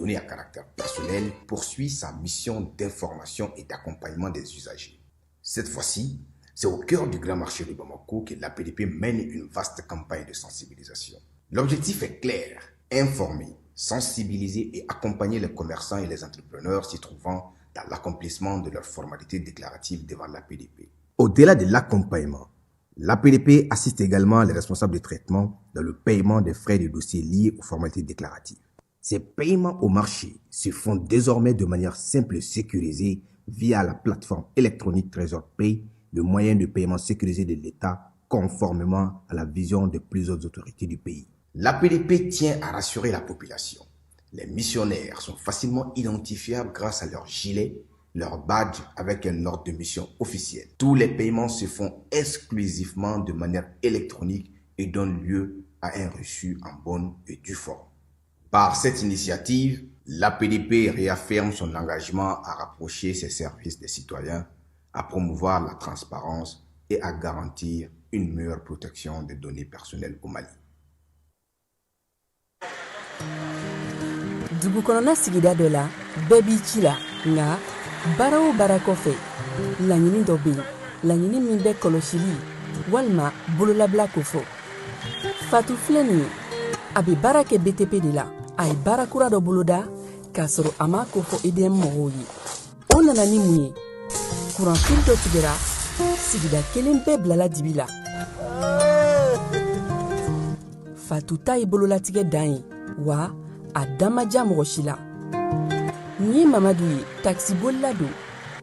données à caractère personnel poursuit sa mission d'information et d'accompagnement des usagers. Cette fois-ci, c'est au cœur du grand marché de Bamako que l'APDP mène une vaste campagne de sensibilisation. L'objectif est clair, informer, sensibiliser et accompagner les commerçants et les entrepreneurs s'y trouvant dans l'accomplissement de leurs formalités déclaratives devant l'APDP. Au-delà de l'accompagnement, l'APDP assiste également les responsables de traitement dans le paiement des frais de dossier liés aux formalités déclaratives. Ces paiements au marché se font désormais de manière simple et sécurisée via la plateforme électronique Trésor Pay, le moyen de paiement sécurisé de l'État, conformément à la vision de plusieurs autorités du pays. L'APDP tient à rassurer la population. Les missionnaires sont facilement identifiables grâce à leur gilet, leur badge avec un ordre de mission officiel. Tous les paiements se font exclusivement de manière électronique et donnent lieu à un reçu en bonne et due forme. Par cette initiative, l'APDP réaffirme son engagement à rapprocher ses services des citoyens, à promouvoir la transparence et à garantir une meilleure protection des données personnelles au Mali. Dugu kɔnɔna sigida dɔ la bɛɛ b'i ci la nka baara o baara kɔfɛ laɲini dɔ bɛ yen laɲini min bɛ kɔlɔsili walima bololabila ko fɔ Fatu filɛ nin ye a bɛ baara kɛ BTP de la a ye baara kura dɔ boloda k'a sɔrɔ a m'a ko fɔ EDM mɔgɔw ye o nana ni mun ye kuran fili dɔ tigɛra sigida kelen bɛɛ bilala dibi la Fatu ta ye bololatigɛ dan ye wa a damaja mɔgɔ si la nin ye Mamadu ye taxibolila don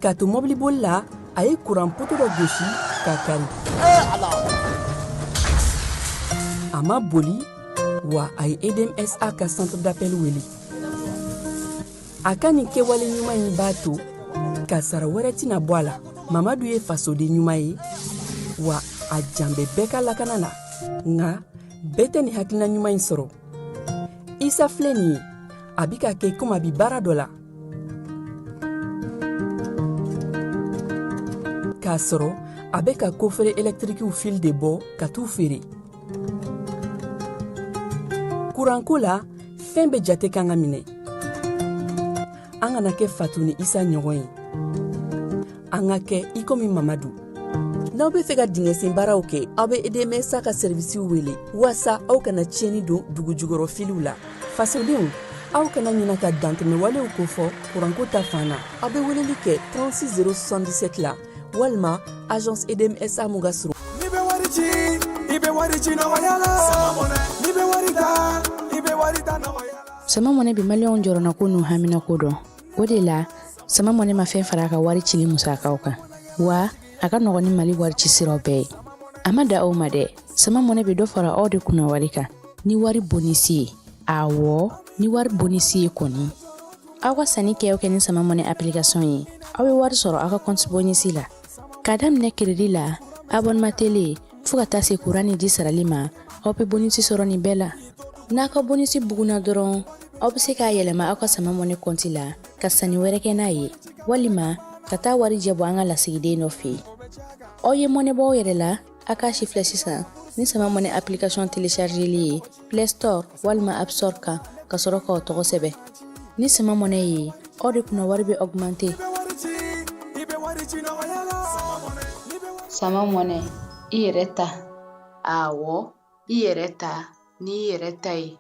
k'a to mɔbilibolila a ye kuran poto dɔ gosi k'a kari a ma boli wa a ye EDMSA ka centre d'appel wele a ka nin kɛwale ɲuman in b'a to ka sara wɛrɛ tɛna bɔ a la Mamadu ye fasoden ɲuman ye wa a janbɛ bɛɛ ka lakana la nka bɛɛ tɛ nin hakilina ɲuman in sɔrɔ Isa filɛ nin ye a bi ka kɛ komi a bi baara dɔ la k'a sɔrɔ a bɛ ka kofere électrique fil de bɔ ka t'u feere kuranko la fɛn bɛ jate kan ka minɛ an kana kɛ Fatu ni Isa ɲɔgɔn ye an ka kɛ i komi Mamadu n'aw bɛ fɛ ka dingɛsen baaraw kɛ aw bɛ EDMSA ka servisiw wele walasa aw kana tiɲɛni don dugu jukɔrɔ filiw la fasodenw aw kana ɲina ka dantɛmɛ walew ko fɔ kuranko ta fan na aw bɛ weleli kɛ 36077 la walima agence EDMSA mun ka surun ni bɛ wari ci i bɛ wari ci nɔgɔya la ni bɛ wari ta i bɛ wari ta nɔgɔya la sama mɔnɛ bi maliyɛnw jɔrɔna ko n'u hamina ko dɔn o de la sama mɔnɛ ma fɛn fara a ka wari cili musakaw kan wa a ka nɔgɔn ni Mali wari ci siraw bɛɛ ye a ma da aw ma dɛ sama mɔnɛ bɛ dɔ fara aw de kunna wari kan ni wari bonisi ye awɔ ni wari bonisi ye kɔni aw ka sanni kɛ ni sama mɔnɛ application ye aw bɛ wari sɔrɔ aw ka compte bonisi la ka daminɛ crédit la abonnement télé fo ka taa se courant ni ji sarali ma aw bɛ bonisi sɔrɔ nin bɛɛ la n'a ka bonisi buguna dɔrɔn aw bɛ se k'a yɛlɛma aw ka sama mɔnɛ compte la ka sanni wɛrɛ kɛ n'a ye walima ka taa wari jɛbɔ an ka lasigiden dɔ fɛ yen aw ye mɔnɛ bɔ aw yɛrɛ la a k'a si filɛ sisan ni sama mɔnɛ application téléchargeli ye Play Store walima App Store kan ka sɔrɔ k'aw tɔgɔ sɛbɛn ni sama mɔnɛ ye aw de kunna wari bɛ augmenter sama mɔnɛ i yɛrɛ ta awɔ i yɛrɛ ta ni i yɛrɛ ta ye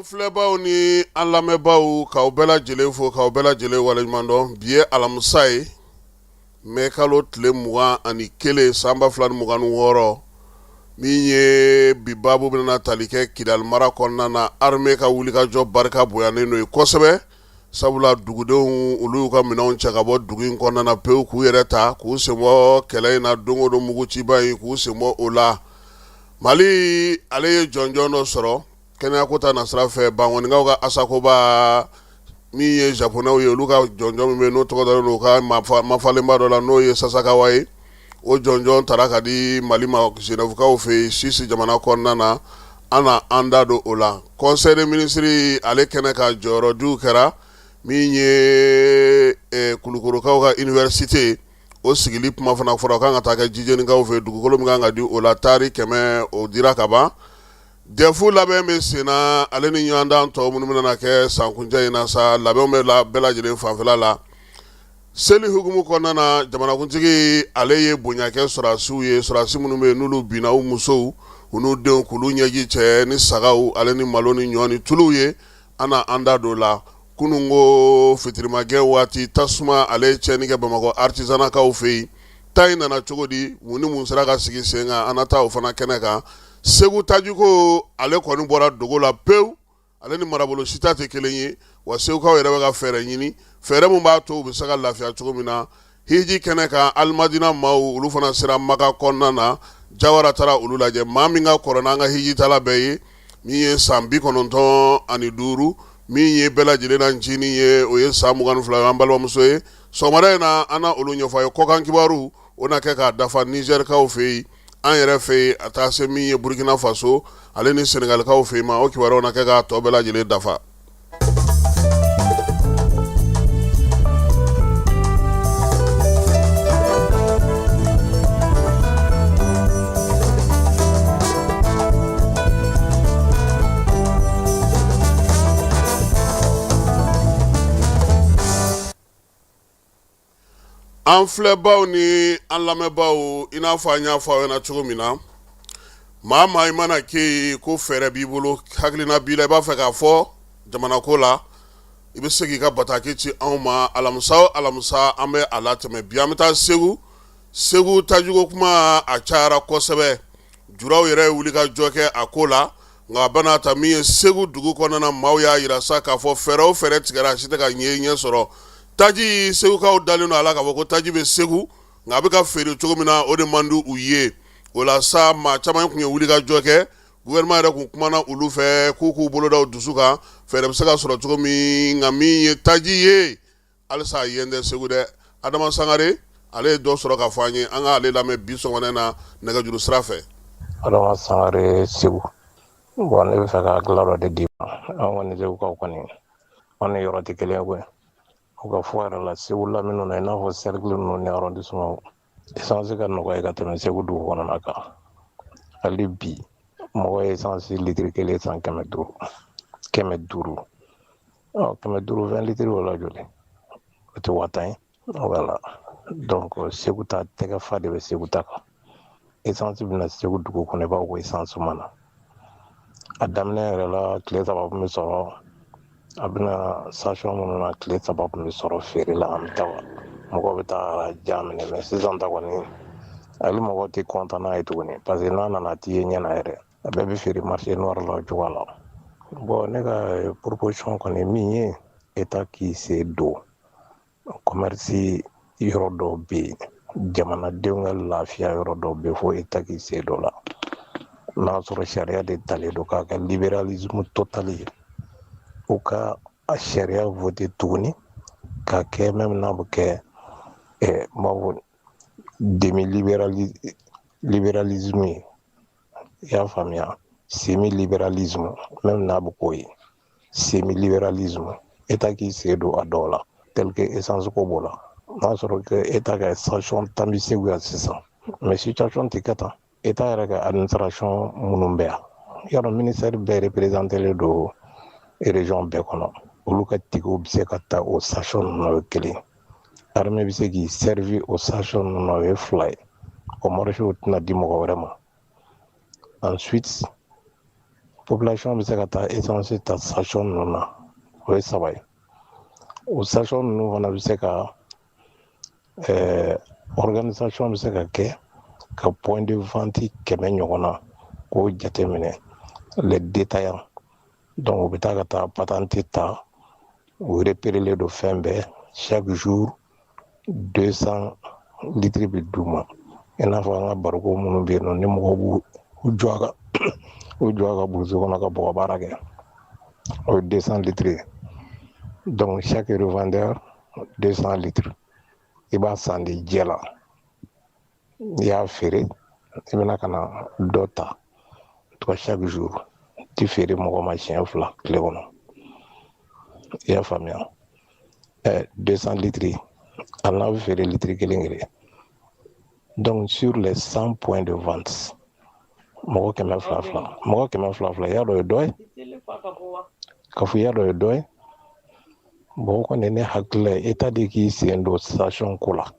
filɛbaw ni an lamɛnbaw k'aw bɛɛ lajɛlen fo k'aw bɛɛ lajɛlen waleɲuman dɔn bi ye alamisa ye mai kalo tile 21 san 2026 min ye bi babu bɛna tali kɛ Kidali mara kɔnɔna na armée ka wulikajɔ barika bonyanen n'o ye kosɛbɛ sabula dugudenw olu y'u ka minɛnw cɛ ka bɔ dugu in kɔnɔna na pewu k'u yɛrɛ ta k'u senbɔ kɛlɛ in na don o don muguciba in k'u senbɔ o la Mali ale ye jɔnjɔn dɔ sɔrɔ kɛnɛya ko ta nasira fɛ Bangonikaw ka Asakoba min ye japonɛw ye olu ka jɔnjɔn min bɛ n'o tɔgɔ dalen don u ka mafalenba dɔ la n'o ye Sasakawa ye o jɔnjɔn taara ka di Mali ma Genèveskaw fɛ yen Suisse jamana kɔnɔna na an na an da don o la. Conseil des ministres ale kɛnɛ ka jɔyɔrɔdiw kɛra min ye Kulukorokaw ka université o sigili kuma fana fɔra kan ka taa kɛ jijenikaw fɛ dugukolo min kan ka di o la tari 100 o dira ka ban. Defu labɛn bɛ sen na ale ni ɲɔgɔndan tɔ minnu bɛna kɛ sankunjɛ in na sa labɛnw bɛ bɛɛ lajɛlen fanfɛla la. Seli hukumu kɔnɔna na jamanakuntigi ale ye bonya kɛ sɔrɔdasiw ye sɔrɔdasi minnu bɛ yen n'olu binna u musow u n'u denw k'olu ɲɛji cɛ ni sagaw ale ni malo ni ɲɔ ni tuluw ye an na an da don la. Kunun ko fitirimagɛ waati tasuma ale ye tiɲɛni kɛ Bamakɔ artisanakaw fɛ yen ta in nana cogo di mun ni mun sera ka sigi sen kan an na taa o fana kɛnɛ kan. Segu tajiko ale kɔni bɔra dogo la pewu ale ni marabolo sita tɛ kelen ye wa segukaw yɛrɛ bɛ ka fɛɛrɛ ɲini fɛɛrɛ min b'a to u bɛ se ka lafiya cogo min na hiji kɛnɛ kan alimadina maaw olu fana sera Maka kɔnɔna na Jawara taara olu lajɛ maa min ka kɔrɔ n'an ka hiji tala bɛɛ ye min ye san 95 min ye bɛɛ lajɛlen na ncini ye o ye san 22 an balimamuso ye sɔgɔmada in na an na olu ɲɛfɔ a ye kɔkan kibaru o na kɛ k'a dafa Nizɛrikaw fɛ yen an yɛrɛ fɛ yen a taa se min ye Burkina Faso ale ni Senegalikaw fɛ yen ma o kibaruw na kɛ k'a tɔ bɛɛ lajɛlen dafa. An filɛbaw ni an lamɛnbaw i n'a fɔ an y'a fɔ aw ɲɛna cogo min na maa maa i mana kɛ yen ko fɛɛrɛ b'i bolo hakilina b'i la i b'a fɛ k'a fɔ jamanako la i bɛ se k'i ka bataki ci anw ma alamisa o alamisa an bɛ a latɛmɛ bi an bɛ taa Segu tajugo kuma a cayara kosɛbɛ juraw yɛrɛ ye wuli ka jɔ kɛ a ko la nka a bɛna ta min ye Segu dugu kɔnɔna maaw y'a yira sa k'a fɔ fɛɛrɛ o fɛɛrɛ tigɛra a si tɛ ka ɲɛ sɔrɔ. Taji segukaw dalen don a la k'a fɔ ko taji bɛ Segu nka a bɛ ka feere cogo min na o de man di u ye o la sa maa caman tun ye wuli ka jɔ kɛ gouvernement yɛrɛ tun kumana olu fɛ k'u bolo da u dusu kan fɛɛrɛ bɛ se ka sɔrɔ cogo min nka min ye taji ye halisa a yen tɛ Segu dɛ. Adama Sangare ale ye dɔ sɔrɔ ka fɔ an ye an ka ale lamɛn bi sɔgɔmada na nɛgɛjuru sira fɛ. Adama Sangare Segu bon ne bɛ fɛ ka dilan dɔ de d'i ma an kɔni Segukaw kɔni an ni yɔrɔ tɛ kelen ye koyi. U ka fɔ yɛrɛ la Segu lamini na i n'a fɔ cercle ninnu ni arrondissement essence ka nɔgɔya ka tɛmɛ Segu dugu kɔnɔna kan hali bi mɔgɔ ye essence litiri kelen san 500 500 20 litiri o la joli o tɛ 1000 ye voilà donc Segu ta tɛgɛ fa de bɛ Segu ta kan essence bɛna Segu dugu kɔnɔ i b'a fɔ ko essence mana a daminɛ yɛrɛ la tile 3 kun bɛ sɔrɔ a bɛna station minnu na tile 3 kun bɛ sɔrɔ feere la an bɛ taa mɔgɔw bɛ taa ja minɛ mais sisan ta kɔni hali mɔgɔw tɛ content n'a ye tuguni parce que n'a nana t'i ye ɲɛna yɛrɛ a bɛɛ bɛ feere marché noir la o cogoya la bon ne ka proposition kɔni min ye état k'i sen don commerce yɔrɔ dɔw bɛ yen jamanadenw ka lafiya yɔrɔ dɔw bɛ yen fo état k'i sen don la n'a sɔrɔ sariya de talen don k'a kɛ libéralisme total ye u ka a sariya voter tuguni k'a kɛ même n'a bɛ kɛ demi libéralisme ye i y'a faamuya semi libéralisme même n'a bɛ k'o ye semi libéralisme état k'i sen don a dɔw la tel que essence ko b'o la n'a sɔrɔ que état ka station tan bɛ Segu yan sisan mais situation tɛ kɛ tan état yɛrɛ ka administration minnu bɛ yan yɔrɔ ministère bɛɛ représenté don région bɛɛ kɔnɔ olu ka tigiw bɛ se ka taa o station ninnu na o ye kelen armée bɛ se k'i servir o station ninnu na o ye 2 ye o marché o tɛna di mɔgɔ wɛrɛ ma ensuite population bɛ se ka taa essence ta station ninnu na o ye 3 ye o station ninnu fana bɛ se ka organisation bɛ se ka kɛ ka point de vente 100 ɲɔgɔn na k'o jateminɛ les détaillants donc u bɛ taa ka taa patente ta u repérelen don fɛn bɛɛ chaque jour 200 litres bɛ d'u ma i n'a fɔ an ka bariko minnu bɛ yen nɔ ni mɔgɔw b'u jɔ a ka burusi kɔnɔ ka bɔgɔ baara kɛ o ye 200 litres Donc chaque revendeur 200 litres i b'a san de jɛ la i y'a feere i bɛna ka na dɔ ta toi chaque jour ti feere mɔgɔ ma siɲɛ 2 tile kɔnɔ i y'a faamuya 200 litres hali n'a bɛ feere litiri kelen. Donc sur les 100 points de vente mɔgɔ 200 i y'a dɔ ye dɔ ye ka fɔ i y'a dɔ ye dɔ ye bon kɔni ne hakili la état de k'i sen don station ko la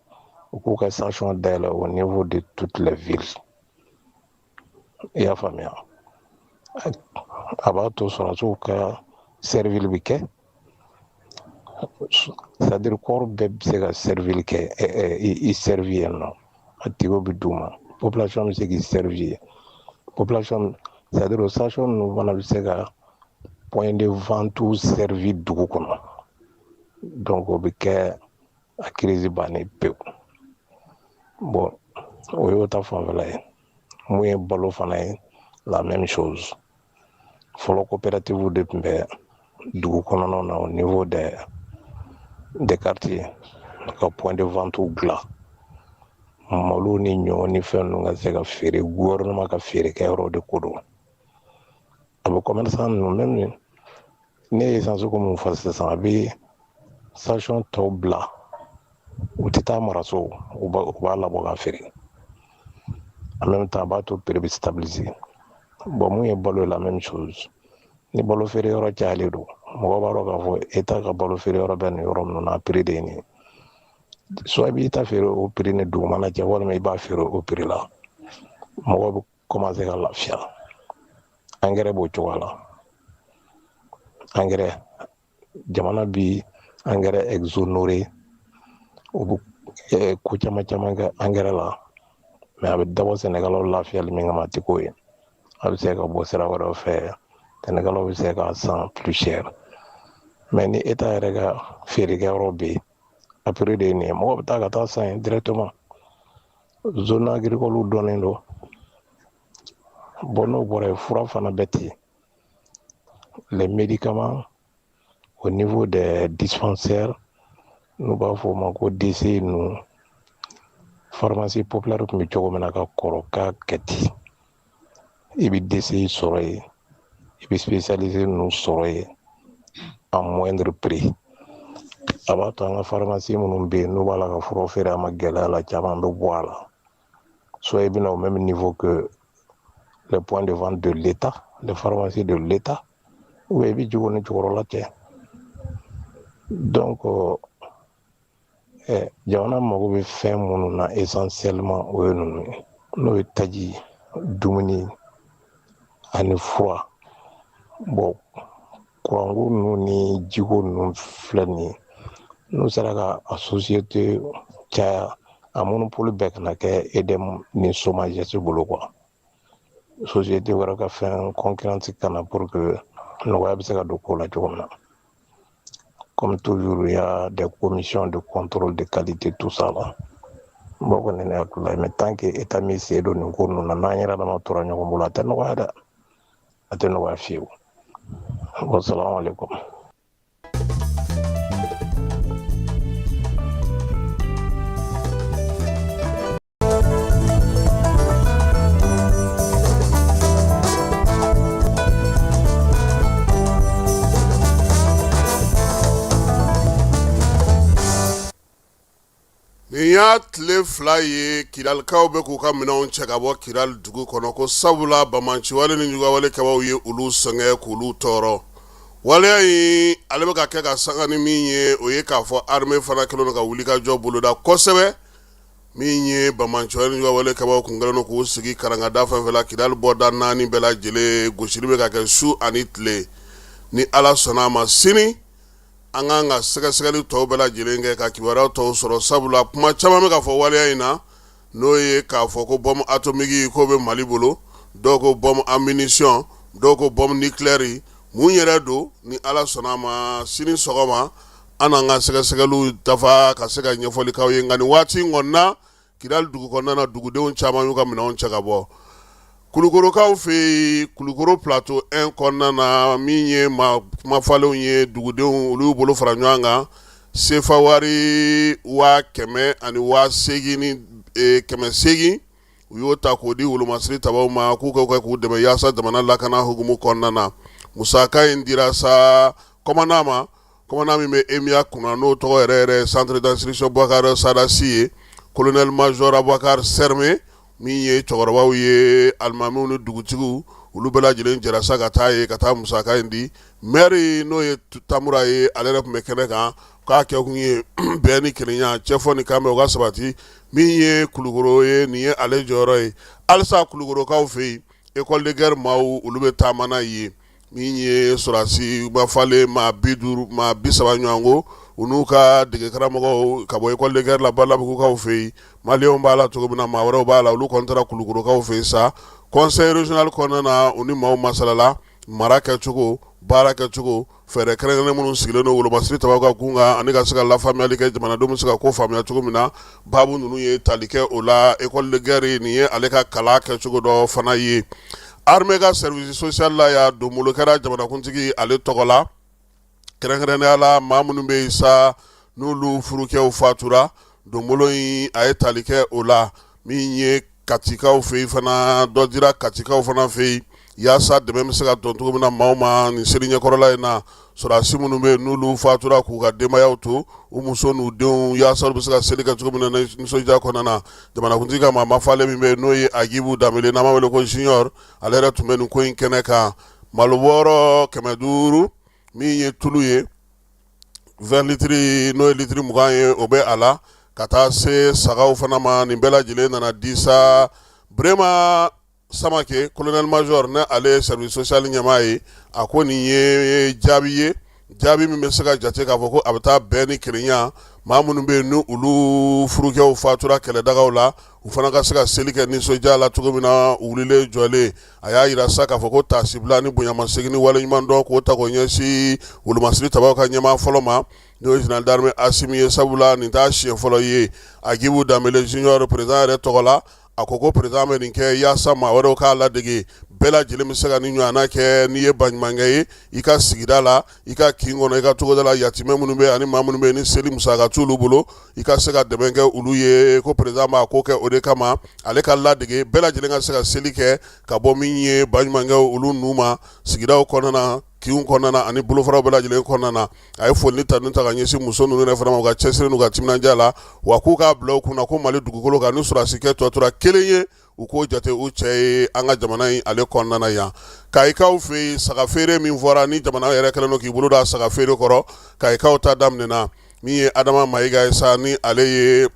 u k'u ka station dayɛlɛ au niveau de toutes les villes i y'a faamuya a b'a to sɔrɔsiw ka servili bi kɛ c'est-à-dire corps bɛɛ bɛ se ka servili kɛ i servi yen nɔ a tigiw bɛ d'u ma population bɛ se k'i servi population c'est-à-dire o station ninnu fana bɛ se ka point de vente servi dugu kɔnɔ donc o bɛ kɛ a crise bannen pewu bon o y'o ta fanfɛla ye mun ye balo fana ye la même chose fɔlɔ coopérative de tun bɛ dugu kɔnɔnaw na au niveau des quartiers ka point de vente dilan malo ni ɲɔ ni fɛn ninnu ka se ka feere gouvernement ka feere kɛ yɔrɔ de ko don a bɛ commerçant ninnu même ne ye essence ko mun fɔ sisan a bɛ station tɔw bila u tɛ taa maraso u b'a labɔ ka feere en même temps a b'a to prix bɛ stabiliser bon mun ye balo ye la même chose ni balo feere yɔrɔ cayalen don mɔgɔ b'a dɔn k'a fɔ état ka balo feere yɔrɔ bɛ nin yɔrɔ ninnu na prix de ye nin soit i b'i ta feere o prix ni dugu mana cɛ walima i b'a feere o prix la mɔgɔ bɛ commencer ka lafiya engrais b'o cogoya la engrais jamana bi engrais exonéré o bɛ ko caman kɛ engrais la mais a bɛ dabɔ sɛnɛkɛlaw lafiyali min kama a tɛ k'o ye a bɛ se ka bɔ sira wɛrɛw fɛ sɛnɛkɛlaw bɛ se k'a san plus cher mais ni état yɛrɛ ka feerekɛyɔrɔ bɛ yen a prix de ye nin ye mɔgɔ bɛ taa ka taa san yen directement zone agricole dɔnnen don bon n'o bɔra yen fura fana bɛ ten les médicaments au niveau des dispensaires n'u b'a fɔ o ma ko DC ninnu pharmacie populaire tun bɛ cogo min na ka kɔrɔ k'a kɛ ten i bɛ DC sɔrɔ yen i bɛ spécialisé ninnu sɔrɔ yen à moindre prix a b'a to an ka pharmacie minnu bɛ yen n'u b'a la ka fura feere a ma gɛlɛya la caman bɛ bɔ a la soit i bɛna au même niveau que les points de vente de l'État les pharmacies de l'État ou i bɛ jogo ni jukɔrɔla cɛ donc jamana mago bɛ fɛn minnu na essentiellement o ye ninnu ye n'o ye taji dumuni ani fura bon kuranko ninnu ni jiko ninnu filɛ nin ye n'u sera ka a société caya a monopole bɛɛ kana kɛ EDM ni SOMAGES bolo quoi société wɛrɛ ka fɛn concurrence kana pour que nɔgɔya bɛ se ka don ko la cogo min na comme toujours il y a des commissions de contrôle de qualité tout ça là bon kɔni ne hakili la mais tant que état mi sen don nin ko ninnu na n'an yɛrɛ dama tora ɲɔgɔn bolo a tɛ nɔgɔya dɛ a tɛ nɔgɔya fiyewu wassalamu alaikum. nin y'a tile 2 ye kidalikaw bɛ k'u ka minɛnw cɛ ka bɔ kidali dugu kɔnɔ ko sabula bamanciwale ni jugawale kɛbaw ye olu sɛgɛn k'olu tɔɔrɔ waleya in ale bɛ ka kɛ ka sanga ni min ye o ye k'a fɔ armée fana kɛlen don ka wuli ka jɔ boloda kosɛbɛ min ye bamanciwale ni jugawale kɛbaw kun kɛlen don k'u sigi karangada fɛn fɛn la kidali bɔda 4 bɛɛ lajɛlen gosili bɛ ka kɛ su ani tile ni ala sɔnna a ma sini an kan ka sɛgɛsɛgɛli tɔw bɛɛ lajɛlen kɛ ka kibaruya tɔw sɔrɔ sabula kuma caman bɛ ka fɔ waleya in na n'o ye k'a fɔ ko bombe atomique k'o bɛ Mali bolo dɔw ko bombe ammunition dɔw ko bombe nucléaire mun yɛrɛ don ni ala sɔnna a ma sini sɔgɔma an n'an ka sɛgɛsɛgɛliw dafa ka se ka ɲɛfɔli k'aw ye nka nin waati in kɔnɔna Kidali dugu kɔnɔna na dugudenw caman y'u ka minɛnw cɛ ka bɔ Kulukorokaw fe Kulukoro plateau 1 kɔnɔna na min ye mafalenw ye dugudenw olu bolo fara ɲɔgɔn kan sefa wari 100 ani 800 ni 800 u y'o ta k'o di wolomasiri tabaw ma k'u k'u dɛmɛ yaasa jamana lakana hukumu kɔnɔna na musaka in dira sa commandant ma commandant min bɛ Emiya kunna n'o tɔgɔ yɛrɛ centre d'instruction Boubacar Sadasi ye colonel major Aboubacar Serme min ye cɛkɔrɔbaw ye alimamiw ni dugutigiw olu bɛɛ lajɛlen jɛra sa ka taa musaka in di maire n'o ye Tamura ye ale yɛrɛ tun bɛ kɛnɛ kan k'a kɛ kun ye bɛn ni kelenya cɛfɔ ni kanbɛn u ka sabati min ye Kulukoro ye nin ye ale jɔyɔrɔ ye halisa Kulukorokaw fɛ yen école de guerre maaw olu bɛ taama n'a ye min ye sɔrɔdasi mafalen maa 50 maa 30 ɲɔgɔn ko u n'u ka dege karamɔgɔw ka bɔ école de guerre la Balabugukaw fɛ yen maliyɛnw b'a la cogo min na maa wɛrɛw b'a la olu kɔni taara Kulukorokaw fɛ yen sa conseil régional kɔnɔna na u ni maaw masalala mara kɛcogo baara kɛcogo fɛɛrɛ kɛrɛnkɛrɛnnen minnu sigilen don wolomasiri tabaw ka kun kan ani ka se ka lafaamuyali kɛ jamanadenw bɛ se ka ko faamuya cogo min na baabu ninnu ye tali kɛ o la école de guerre nin ye ale ka kalan kɛcogo dɔ fana ye armée ka service social la y'a don bolo kɛra jamanakuntigi ale tɔgɔ la kɛrɛnkɛrɛnnenya la maa minnu bɛ yen sa n'olu furukɛw fatura donbolo in a ye tali kɛ o la min ye katikaw fɛ yen fana dɔ dira katikaw fana fɛ yen yaasa dɛmɛ bɛ se ka dɔn cogo min na maaw ma nin seli ɲɛkɔrɔla in na sɔrɔdasi minnu bɛ yen n'olu fatura k'u ka denbayaw to u muso n'u denw yaasa olu bɛ se ka seli kɛ cogo min na nisɔndiya kɔnɔna na jamanakuntigi ka maa mafalen min bɛ yen n'o ye Agibu Danbele n'an b'a wele ko junior ale yɛrɛ tun bɛ nin ko in kɛnɛ kan malo wɔɔrɔ 500 min ye tulu ye 20 litiri n'o ye litiri 20 ye o bɛ a la ka taa se sagaw fana ma nin bɛɛ lajɛlen nana di sa Brema Samake colonel major ne ale service social ɲɛmaa ye a ko nin ye jaabi ye jaabi min bɛ se ka jate k'a fɔ ko a bɛ taa bɛn ni kelenya maa minnu bɛ yen ni olu furukɛw fatura kɛlɛdagaw la u fana ka se ka seli kɛ nisɔndiya la cogo min na u wulilen jɔlen a y'a yira sa k'a fɔ ko tasibila ni bonyamasegin ni waleɲuman dɔn k'o ta k'o ɲɛsin wolomasiri tabaw ka ɲɛmaa fɔlɔ ma n'o ye général d'armée Asimi ye sabula nin t'a siɲɛ fɔlɔ ye Agibu Danbele junior président yɛrɛ tɔgɔ la a ko président bɛ nin kɛ yaasa maa wɛrɛw k'a ladege bɛɛ lajɛlen bɛ se ka nin ɲɔgɔnna kɛ n'i ye baɲumankɛ ye i ka sigida la i ka kin kɔnɔ i ka togoda la yatimɛ minnu bɛ ani maa minnu bɛ ni seli musaka t'olu bolo i ka se ka dɛmɛ kɛ olu ye ko président b'a ko kɛ o de kama ale ka ladege bɛɛ lajɛlen ka se ka seli kɛ ka bɔ min ye baɲumankɛw olu n'u ma sigidaw kɔnɔna na kinw kɔnɔna na ani bolofaraw bɛɛ lajɛlen kɔnɔna na a ye foli ni tanu ta ka ɲɛsin muso ninnu yɛrɛ fana ma u ka cɛsiri n'u ka timinandiya la wa k'u k'a bila u kunna ko Mali dugukolo kan ni sɔrɔdasi kɛ tɔ tora kelen ye u k'o jate u cɛ ye an ka jamana in ale kɔnɔna na yan Kayikaw fɛ yen sagafeere min fɔra ni jamana yɛrɛ kɛlen don k'i bolo da sagafeere kɔrɔ Kayikaw ta daminɛna min ye Adama Mayiga ye sa ni ale ye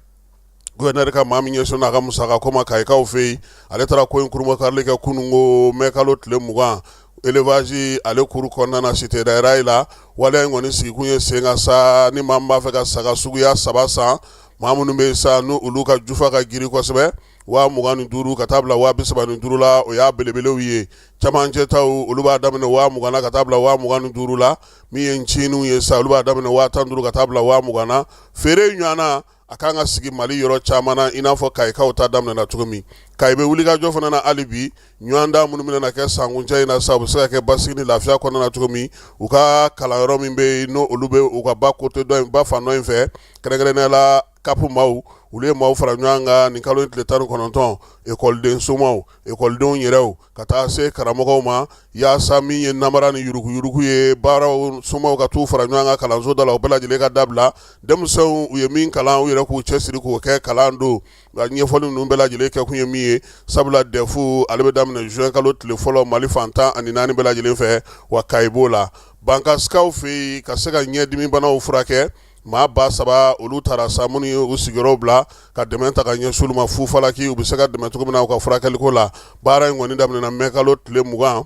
gouverneur ka maa min ɲɛsin n'a ka musaka ko ma Kayikaw fɛ yen ale taara ko in kurumakarili kɛ kunungo mɛ kalo tile 20 élevage ale kuru kɔnɔna na cité daïra la waleya in kɔni sigikun ye sen kan sa ni maa min b'a fɛ ka saga suguya 3 san maa minnu bɛ yen sa n'u olu ka jufa ka girin kosɛbɛ 25 ka taa bila 35 la o y'a belebelew ye camancɛ taw olu b'a daminɛ 20 na ka taa bila 25 la min ye nciniw ye sa olu b'a daminɛ 15 ka taa bila 20 na feere ɲɔgɔnna a kan ka sigi Mali yɔrɔ caman na i n'a fɔ Kayikaw ta daminɛna cogo min Kayi bɛ wulikajɔ fana na hali bi ɲɔgɔndan minnu bɛna kɛ sankuncɛ in na sa u bɛ se ka kɛ basigi ni lafiya kɔnɔna na cogo min u ka kalanyɔrɔ min bɛ yen n'o olu bɛ u ka ba kote dɔ in ba fan dɔ in fɛ kɛrɛnkɛrɛnnenya la kapu maaw olu ye maaw fara ɲɔgɔn kan nin kalo tile 19 ekɔliden somaw ekɔlidenw yɛrɛw ka taa se karamɔgɔw ma yaasa min ye namara ni yuruguyurugu ye baaraw somaw ka t'u fara ɲɔgɔn kan kalanso da la u bɛɛ lajɛlen ka dabila denmisɛnw u ye min kalan u yɛrɛ k'u cɛsiri k'o kɛ kalan don ɲɛfɔli ninnu bɛɛ lajɛlen kɛ kun ye min ye sabula dɛfu ale bɛ daminɛ juin kalo tile fɔlɔ Mali fantan ani 4 bɛɛ lajɛlen fɛ wa Kayi b'o la bankasikaw fɛ yen ka se ka ɲɛdimi banaw furakɛ maa 3,000 olu taara sa minnu ye u sigiyɔrɔw bila ka dɛmɛ ta ka ɲɛsin olu ma fufalaki u bɛ se ka dɛmɛ cogo min na u ka furakɛliko la baara in kɔni daminɛna mɛ kalo tile 20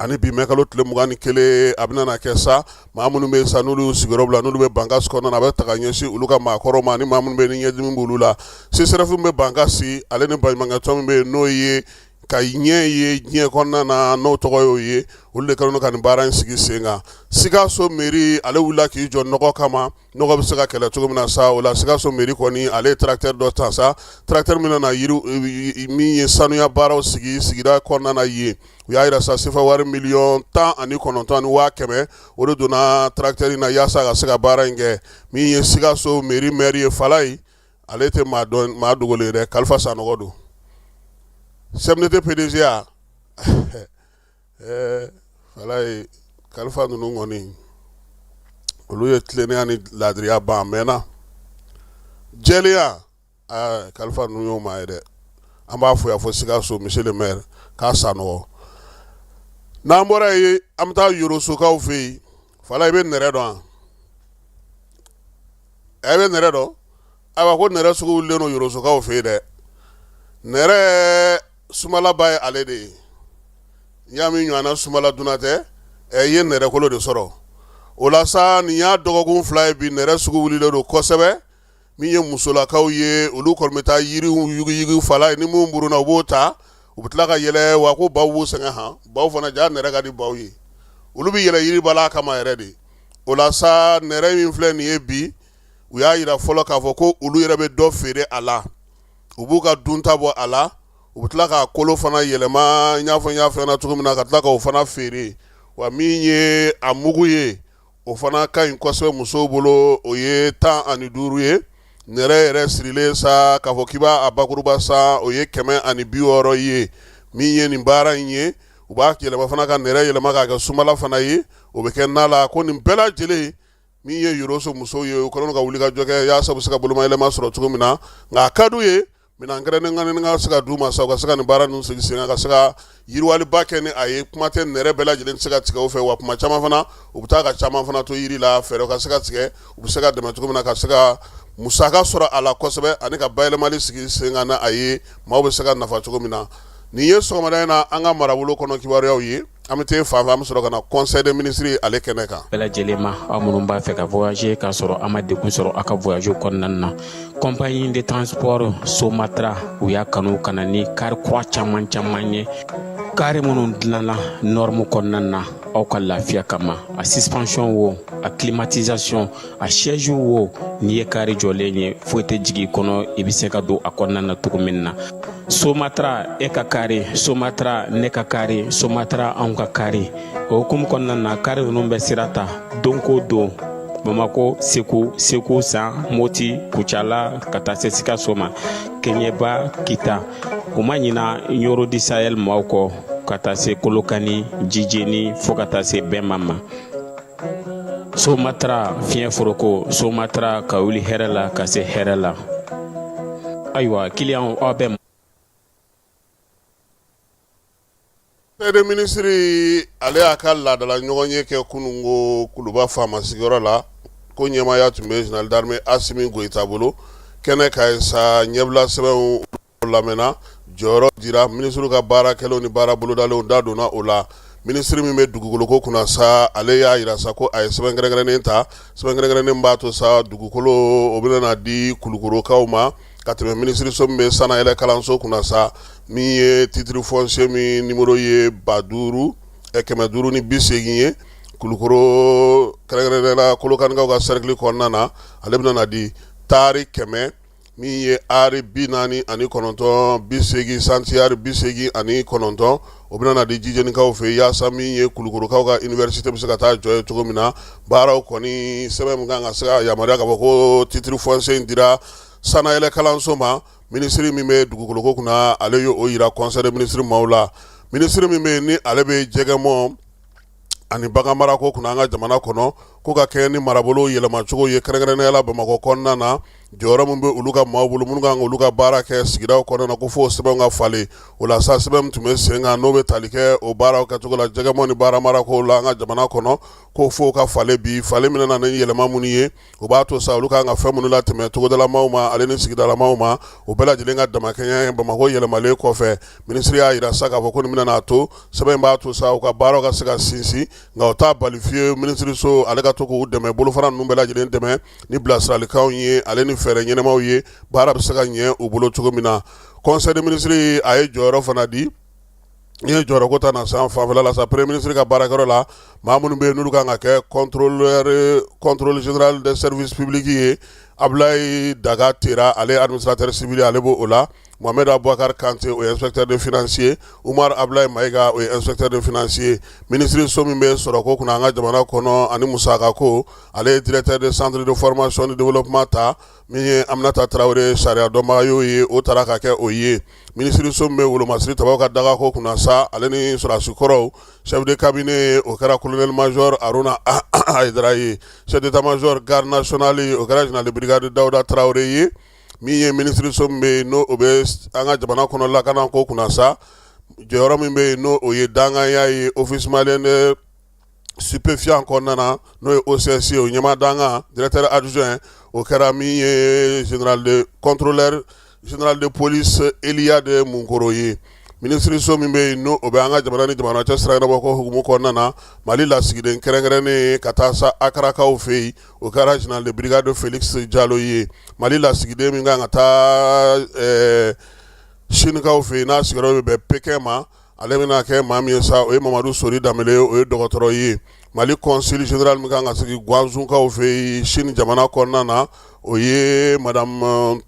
ani bi mɛ kalo tile 21 a bɛna na kɛ sa maa minnu bɛ sa n'olu y'u sigiyɔrɔ bila n'olu bɛ bankasi kɔnɔna na a bɛ ta ka ɲɛsin olu ka maakɔrɔw ma ani maa minnu bɛ ni ɲɛdimi b'olu la CSREF bɛ bankasi ale ni baɲumankɛ tɔn min bɛ yen n'o ye ka ɲɛ ye diɲɛ kɔnɔna na n'o tɔgɔ y'o ye olu de kɛlen don ka nin baara in sigi sen kan. Sikaso mairie ale wulila k'i jɔ nɔgɔ kama, nɔgɔ bɛ se ka kɛlɛ cogo min na sa, o la Sikaso mairie kɔni ale ye tracteur dɔ ta sa, tracteur min na min ye sanuya baaraw sigi sigida kɔnɔna na yen. U y'a yira sa sefa wari $19,100,000 o de donna tracteur in na yaasa ka se ka baara in kɛ. Min ye Sikaso mairie maire ye Fala ye, ale tɛ maa dogolen ye dɛ, Kalifa Sanɔgɔ don. CMDT PDG a Fala ye Kalifa ninnu kɔni olu ye tilennenya ni ladiriya ban a mɛnna. Jɛlenya Kalifa ninnu y'o maa ye dɛ. An b'a fɔ yan fɔ Sikaso monsieur le maire k'a Sanɔgɔ. N'an bɔra yen an bɛ taa Yorosokaw fɛ yen. Fala i bɛ nɛrɛ dɔn wa? I bɛ nɛrɛ dɔn? Ayiwa ko nɛrɛ sugu wulilen don Yorosokaw fɛ yen dɛ. Nɛrɛ sumalaba ye ale de ye. N'i y'a min ɲɔgɔnna sumala dunna tɛ, i ye nɛrɛ kolo de sɔrɔ. O la sa nin y'a dɔgɔkun 2 ye bi nɛrɛ sugu wulilen don kosɛbɛ. Min ye musolakaw ye olu kɔni bɛ taa yiriw yuguyugu Fala ye ni mun buruna u b'o ta. U bɛ tila ka yɛlɛ wa ko baw b'u sɛgɛn han. Baw fana ja nɛrɛ ka di baw ye. Olu bɛ yɛlɛ yiribala kama yɛrɛ de. O la sa nɛrɛ min filɛ nin ye bi, u y'a yira fɔlɔ k'a fɔ ko olu yɛrɛ bɛ dɔ feere a la. U b'u ka dunta bɔ a la. U bɛ tila k'a kolo fana yɛlɛma i n'a fɔ n y'a fɔ cogo min na ka tila k'o fana feere. Wa min ye a mugu ye o fana ka ɲi kosɛbɛ musow bolo, o ye 15 ye. Nɛrɛ yɛrɛ sirilen sa k'a fɔ k'i b'a bakuruba sa o ye 160 ye. Min ye nin baara in ye u b'a yɛlɛma fana ka nɛrɛ yɛlɛma k'a kɛ sumala fana ye. O bɛ kɛ na la ko nin bɛɛ lajɛlen min ye Yoroso musow ye u kɛlen ka wuli ka jɔ kɛ yaasa u bɛ se ka bolomayɛlɛma sɔrɔ cogo min na. Nka a ka d'u ye minɛn kɛrɛnkɛrɛnnen ka se ka d'u ma sa u ka se ka nin baara ninnu sigi sen kan ka se ka yiriwaliba kɛ ni a ye. Kuma tɛ nɛrɛ bɛɛ lajɛlen tɛ se ka tigɛ u fɛ wa kuma caman fana u bɛ taa ka caman fana to yiri la fɛɛrɛ ka se ka tigɛ u bɛ se ka dɛmɛ cogo min na ka se ka musaka sɔrɔ a la kosɛbɛ ani ka bayɛlɛmali sigi sen kan na a ye maaw bɛ se ka nafa cogo min na. Nin ye sɔgɔmada in na an ka marabolo kɔnɔ kibaruyaw ye. An bɛ taa fan fɛ an bɛ sɔrɔ ka na conseil des ministres ale kɛnɛ kan. Bɛɛ lajɛlen ma aw minnu b'a fɛ ka voyager k'a sɔrɔ a ma degun sɔrɔ a ka voyage kɔnɔna na. Compagnie de transport Somatra u y'a kanu ka na ni kari kura caman ye. Kari minnu dilanna norme kɔnɔna na aw ka lafiya kama. A suspension wo, a climatisation, a siège wo, n'i ye kari jɔlen ye foyi tɛ jigin kɔnɔ i bɛ se ka don a kɔnɔna na cogo min na. Somatra e ka kari, Somatra ne ka kari, Somatra anw ka kari. O hukumu kɔnɔna na kari ninnu bɛ sira ta don ko don. Bamako, Segu, San, Moti, Kucala, ka taa se Sikaso ma, Keɲeba, Kita. U ma ɲina Yoro di Sahel maaw kɔ ka taa se Kolokani, Jijeni fo ka taa se Bɛnma ma. Somatra fiɲɛ foroko, Somatra ka wuli hɛrɛ la ka se hɛrɛ la. Ayiwa client aw bɛ Conseil des ministres ale y'a ka laadala ɲɔgɔn ye kɛ kunungo Kuluba faama sigiyɔrɔ la ko ɲɛmaaya tun bɛ général d'armée Asimi Goyita bolo. Kɛnɛ ka ye sa ɲɛbila sɛbɛnw lamɛnna jɔyɔrɔ dira ministre ka baarakɛlaw ni baara bolodalenw da donna o la. Ministre min bɛ dugukoloko kunna sa ale y'a yira sa ko a ye sɛbɛn kɛrɛnkɛrɛnnen ta. Sɛbɛn kɛrɛnkɛrɛnnen b'a to sa dugukolo o bɛna di Kulukorokaw ma ka tɛmɛ ministre min bɛ sanayɛlɛ kalanso kunna sa min ye titre foncier min numéro ye 580 ye. Kulukoro kɛrɛnkɛrɛnnenya Kolokanikaw ka cercle kɔnɔna na ale bɛna na di tari 100 min ye ari 49 santiari 89 o bɛna na di Jijenikaw fɛ yaasa min ye Kulukorokaw ka université bɛ se ka taa jɔ ye cogo min na. Baaraw kɔni sɛbɛn min kan ka se ka yamaruya ka fɔ ko titre foncier in dira sanayɛlɛ kalanso ma. Ministre min bɛ dugukoloko kunna ale y'o yira conseil des ministres maaw la. Ministre min bɛ ni ale bɛ jɛgɛmɔ ani bagan marako kunna an ka jamana kɔnɔ ko ka kɛ ni marabolo yɛlɛmacogo ye kɛrɛnkɛrɛnnenya la Bamakɔ kɔnɔna na jɔyɔrɔ min bɛ olu ka maaw bolo minnu kan olu ka baara kɛ sigidaw kɔnɔna na ko fo sɛbɛnw ka falen. O la sa sɛbɛn min tun bɛ sen kan n'o bɛ tali kɛ o baaraw kɛcogo la jɛgɛmɔ ni baara marako la an ka jamana kɔnɔ ko fo ka falen bi falen min na ni yɛlɛma minnu ye o b'a to sa olu kan ka fɛn minnu latɛmɛ togodalamaw ma ale ni sigidalamaw ma o bɛɛ lajɛlen ka damakɛɲɛ Bamakɔ yɛlɛmalen kɔfɛ ministre y'a yira sa k'a fɔ ko nin bɛna n'a to sɛbɛn b'a to sa u ka baaraw ka se ka sinsin nka o t'a bali fiyewu ministre so ale ka to k'u dɛmɛ bolofara ninnu bɛɛ lajɛlen dɛmɛ ni bilasiralikanw ye ale ni fɛɛrɛ ɲɛnamaw ye baara bɛ se ka ɲɛ u bolo cogo min na. Conseil des ministres a ye jɔyɔrɔ fana di ni jɔyɔrɔ ko ta na san fanfɛla la sa premier ministre ka baarakɛyɔrɔ la maa minnu bɛ yen n'olu kan ka kɛ contrôle général des services publics ye Ablaye Daga Tera ale administrateur civil ale b'o la Mohamed Abouakar Kante o inspecteur de financier Umar Ablaye Maïga o inspecteur de financier ministre so min bɛ sɔrɔ ko kunna an ka jamana kɔnɔ ani musaka ko ale directeur de centre de formation de développement ta min ye Aminata Traoré sariya dɔnbaga y'o ye o taara ka kɛ o ye ministre so min bɛ Wolomasiri Tabaw ka daga ko kunna sa ale ni sɔrɔdasi kɔrɔw chef de cabinet o kɛra colonel major Aruna Aidara ye chef d'état major garde nationale o kɛra général de brigade Dawuda Traoré ye min ye ministre so min bɛ yen n'o bɛ an ka jamana kɔnɔ lakana ko kunna sa jɔyɔrɔ min bɛ yen n'o o ye danganya ye office malien de stupéfiant kɔnɔna na n'o ye OCS o ɲɛma danga directeur adjoint o kɛra min ye général de contrôleur général de police Elia de Munkoro ye ministre so min bɛ yen n'o o bɛ an ka jamana ni jamana cɛ sira ɲɛnabɔ ko hukumu kɔnɔna na Mali lasigiden kɛrɛnkɛrɛnnen ka taa sa Akarakaw fɛ yen o kɛra général de brigade Félix Diallo ye Mali lasigiden min kan ka taa Sinikaw fɛ yen n'a sigiyɔrɔ bɛ bɛn Pékin ma ale bɛna kɛ maa min ye sa o ye Mamadu Sori Danbele o ye dɔgɔtɔrɔ ye Mali consul général min kan ka sigi Guanzunkaw fɛ yen Sine jamana kɔnɔna na o ye madame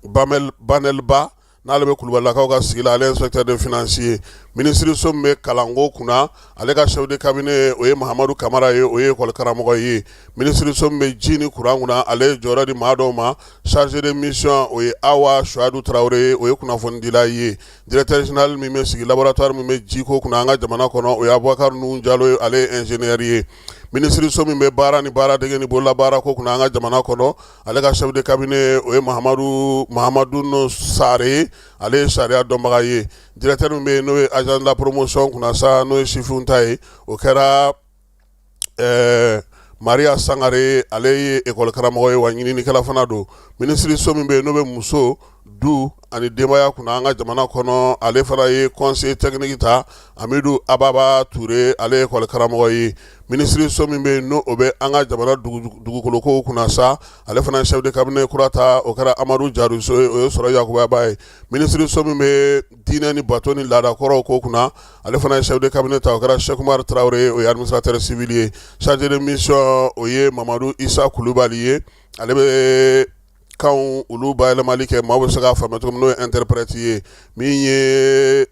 Banelba n'ale bɛ Kulubalilakaw ka sigi la ale inspecteur de financier ministre so min bɛ kalanko kunna ale ka chef de cabinet o ye Mahamadu Kamara ye o ye école karamɔgɔ ye ministre so min bɛ ji ni courant kunna ale jɔyɔrɔ di maa dɔw ma chargé de mission o ye Awa Suadu Traoré o ye kunnafonidila ye directeur général min bɛ sigi laboratoire min bɛ ji ko kunna an ka jamana kɔnɔ o ye Aboubacar Nuhu Jalo ye ale ye ingénieur ye ministre so min bɛ baara ni baara dege ni bolola baara ko kunna an ka jamana kɔnɔ ale ka chef de cabinet o ye Mahamadu Sare ale ye sariya dɔnbaga ye directeur min bɛ yen n'o ye agent de la promotion kunna sa n'o ye sifinw ta ye o kɛra Maria Sangare ale ye école karamɔgɔ ye wa ɲininikɛla fana don ministre so min bɛ yen n'o bɛ muso du ani denbaya kunna an ka jamana kɔnɔ ale fana ye conseil technique ta Amidou Ababa Touré ale ye école karamɔgɔ ye ministre so min bɛ yen n'o bɛ an ka jamana dugukolokow kunna sa ale fana ye chef de cabinet kura ta o kɛra Amadou Diarousso ye o ye sɔrɔ Yakubaba ye ministre so min bɛ diinɛ ni bato ni laada kɔrɔw ko kunna ale fana ye chef de cabinet ta o kɛra Cheikh Oumar Traoré o ye administrateur civil ye chargé de mission o ye Mamadou Issa Kulubali ye ale bɛ kan olu bayɛlɛmali kɛ maaw bɛ se k'a faamuya cogo min n'o ye interprète ye min ye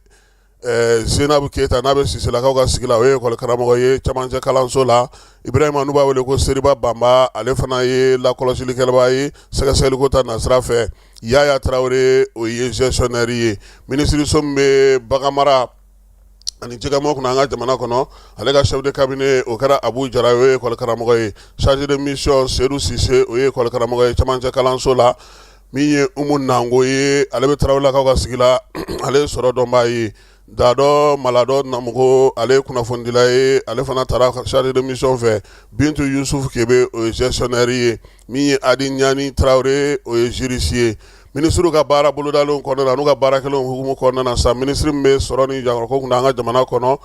Zenabu Keita n'a bɛ Siselakaw ka sigi la o ye école karamɔgɔ ye camancɛ kalanso la Ibrahima n'u b'a wele ko Seriba Bamba ale fana ye lakɔlɔsilikɛlaba ye sɛgɛsɛgɛliko ta nasira fɛ Yaya Traoré o ye gestionnaire ye ministre so min bɛ baganmara ani jɛgɛmɔ kunna an ka jamana kɔnɔ ale ka chef de cabinet o kɛra Abu Jara o ye école karamɔgɔ ye chargé de mission Seydou Cissé o ye école karamɔgɔ ye camancɛ kalanso la min ye Umu Nango ye ale bɛ Traorélakaw ka sigi la ale ye sɔrɔ dɔnbaa ye Dado Malado Namugo ale ye kunnafonidila ye ale fana taara chargé de mission fɛ Bintu Yusuf Kebe o ye gestionnaire ye min ye Adi Ɲani Traoré o ye juriste ye ministre ka baara bolodalenw kɔnɔna na n'u ka baarakɛlaw hukumu kɔnɔna na sa ministre min bɛ sɔrɔ ni jangɔrɔko kunna an ka jamana kɔnɔ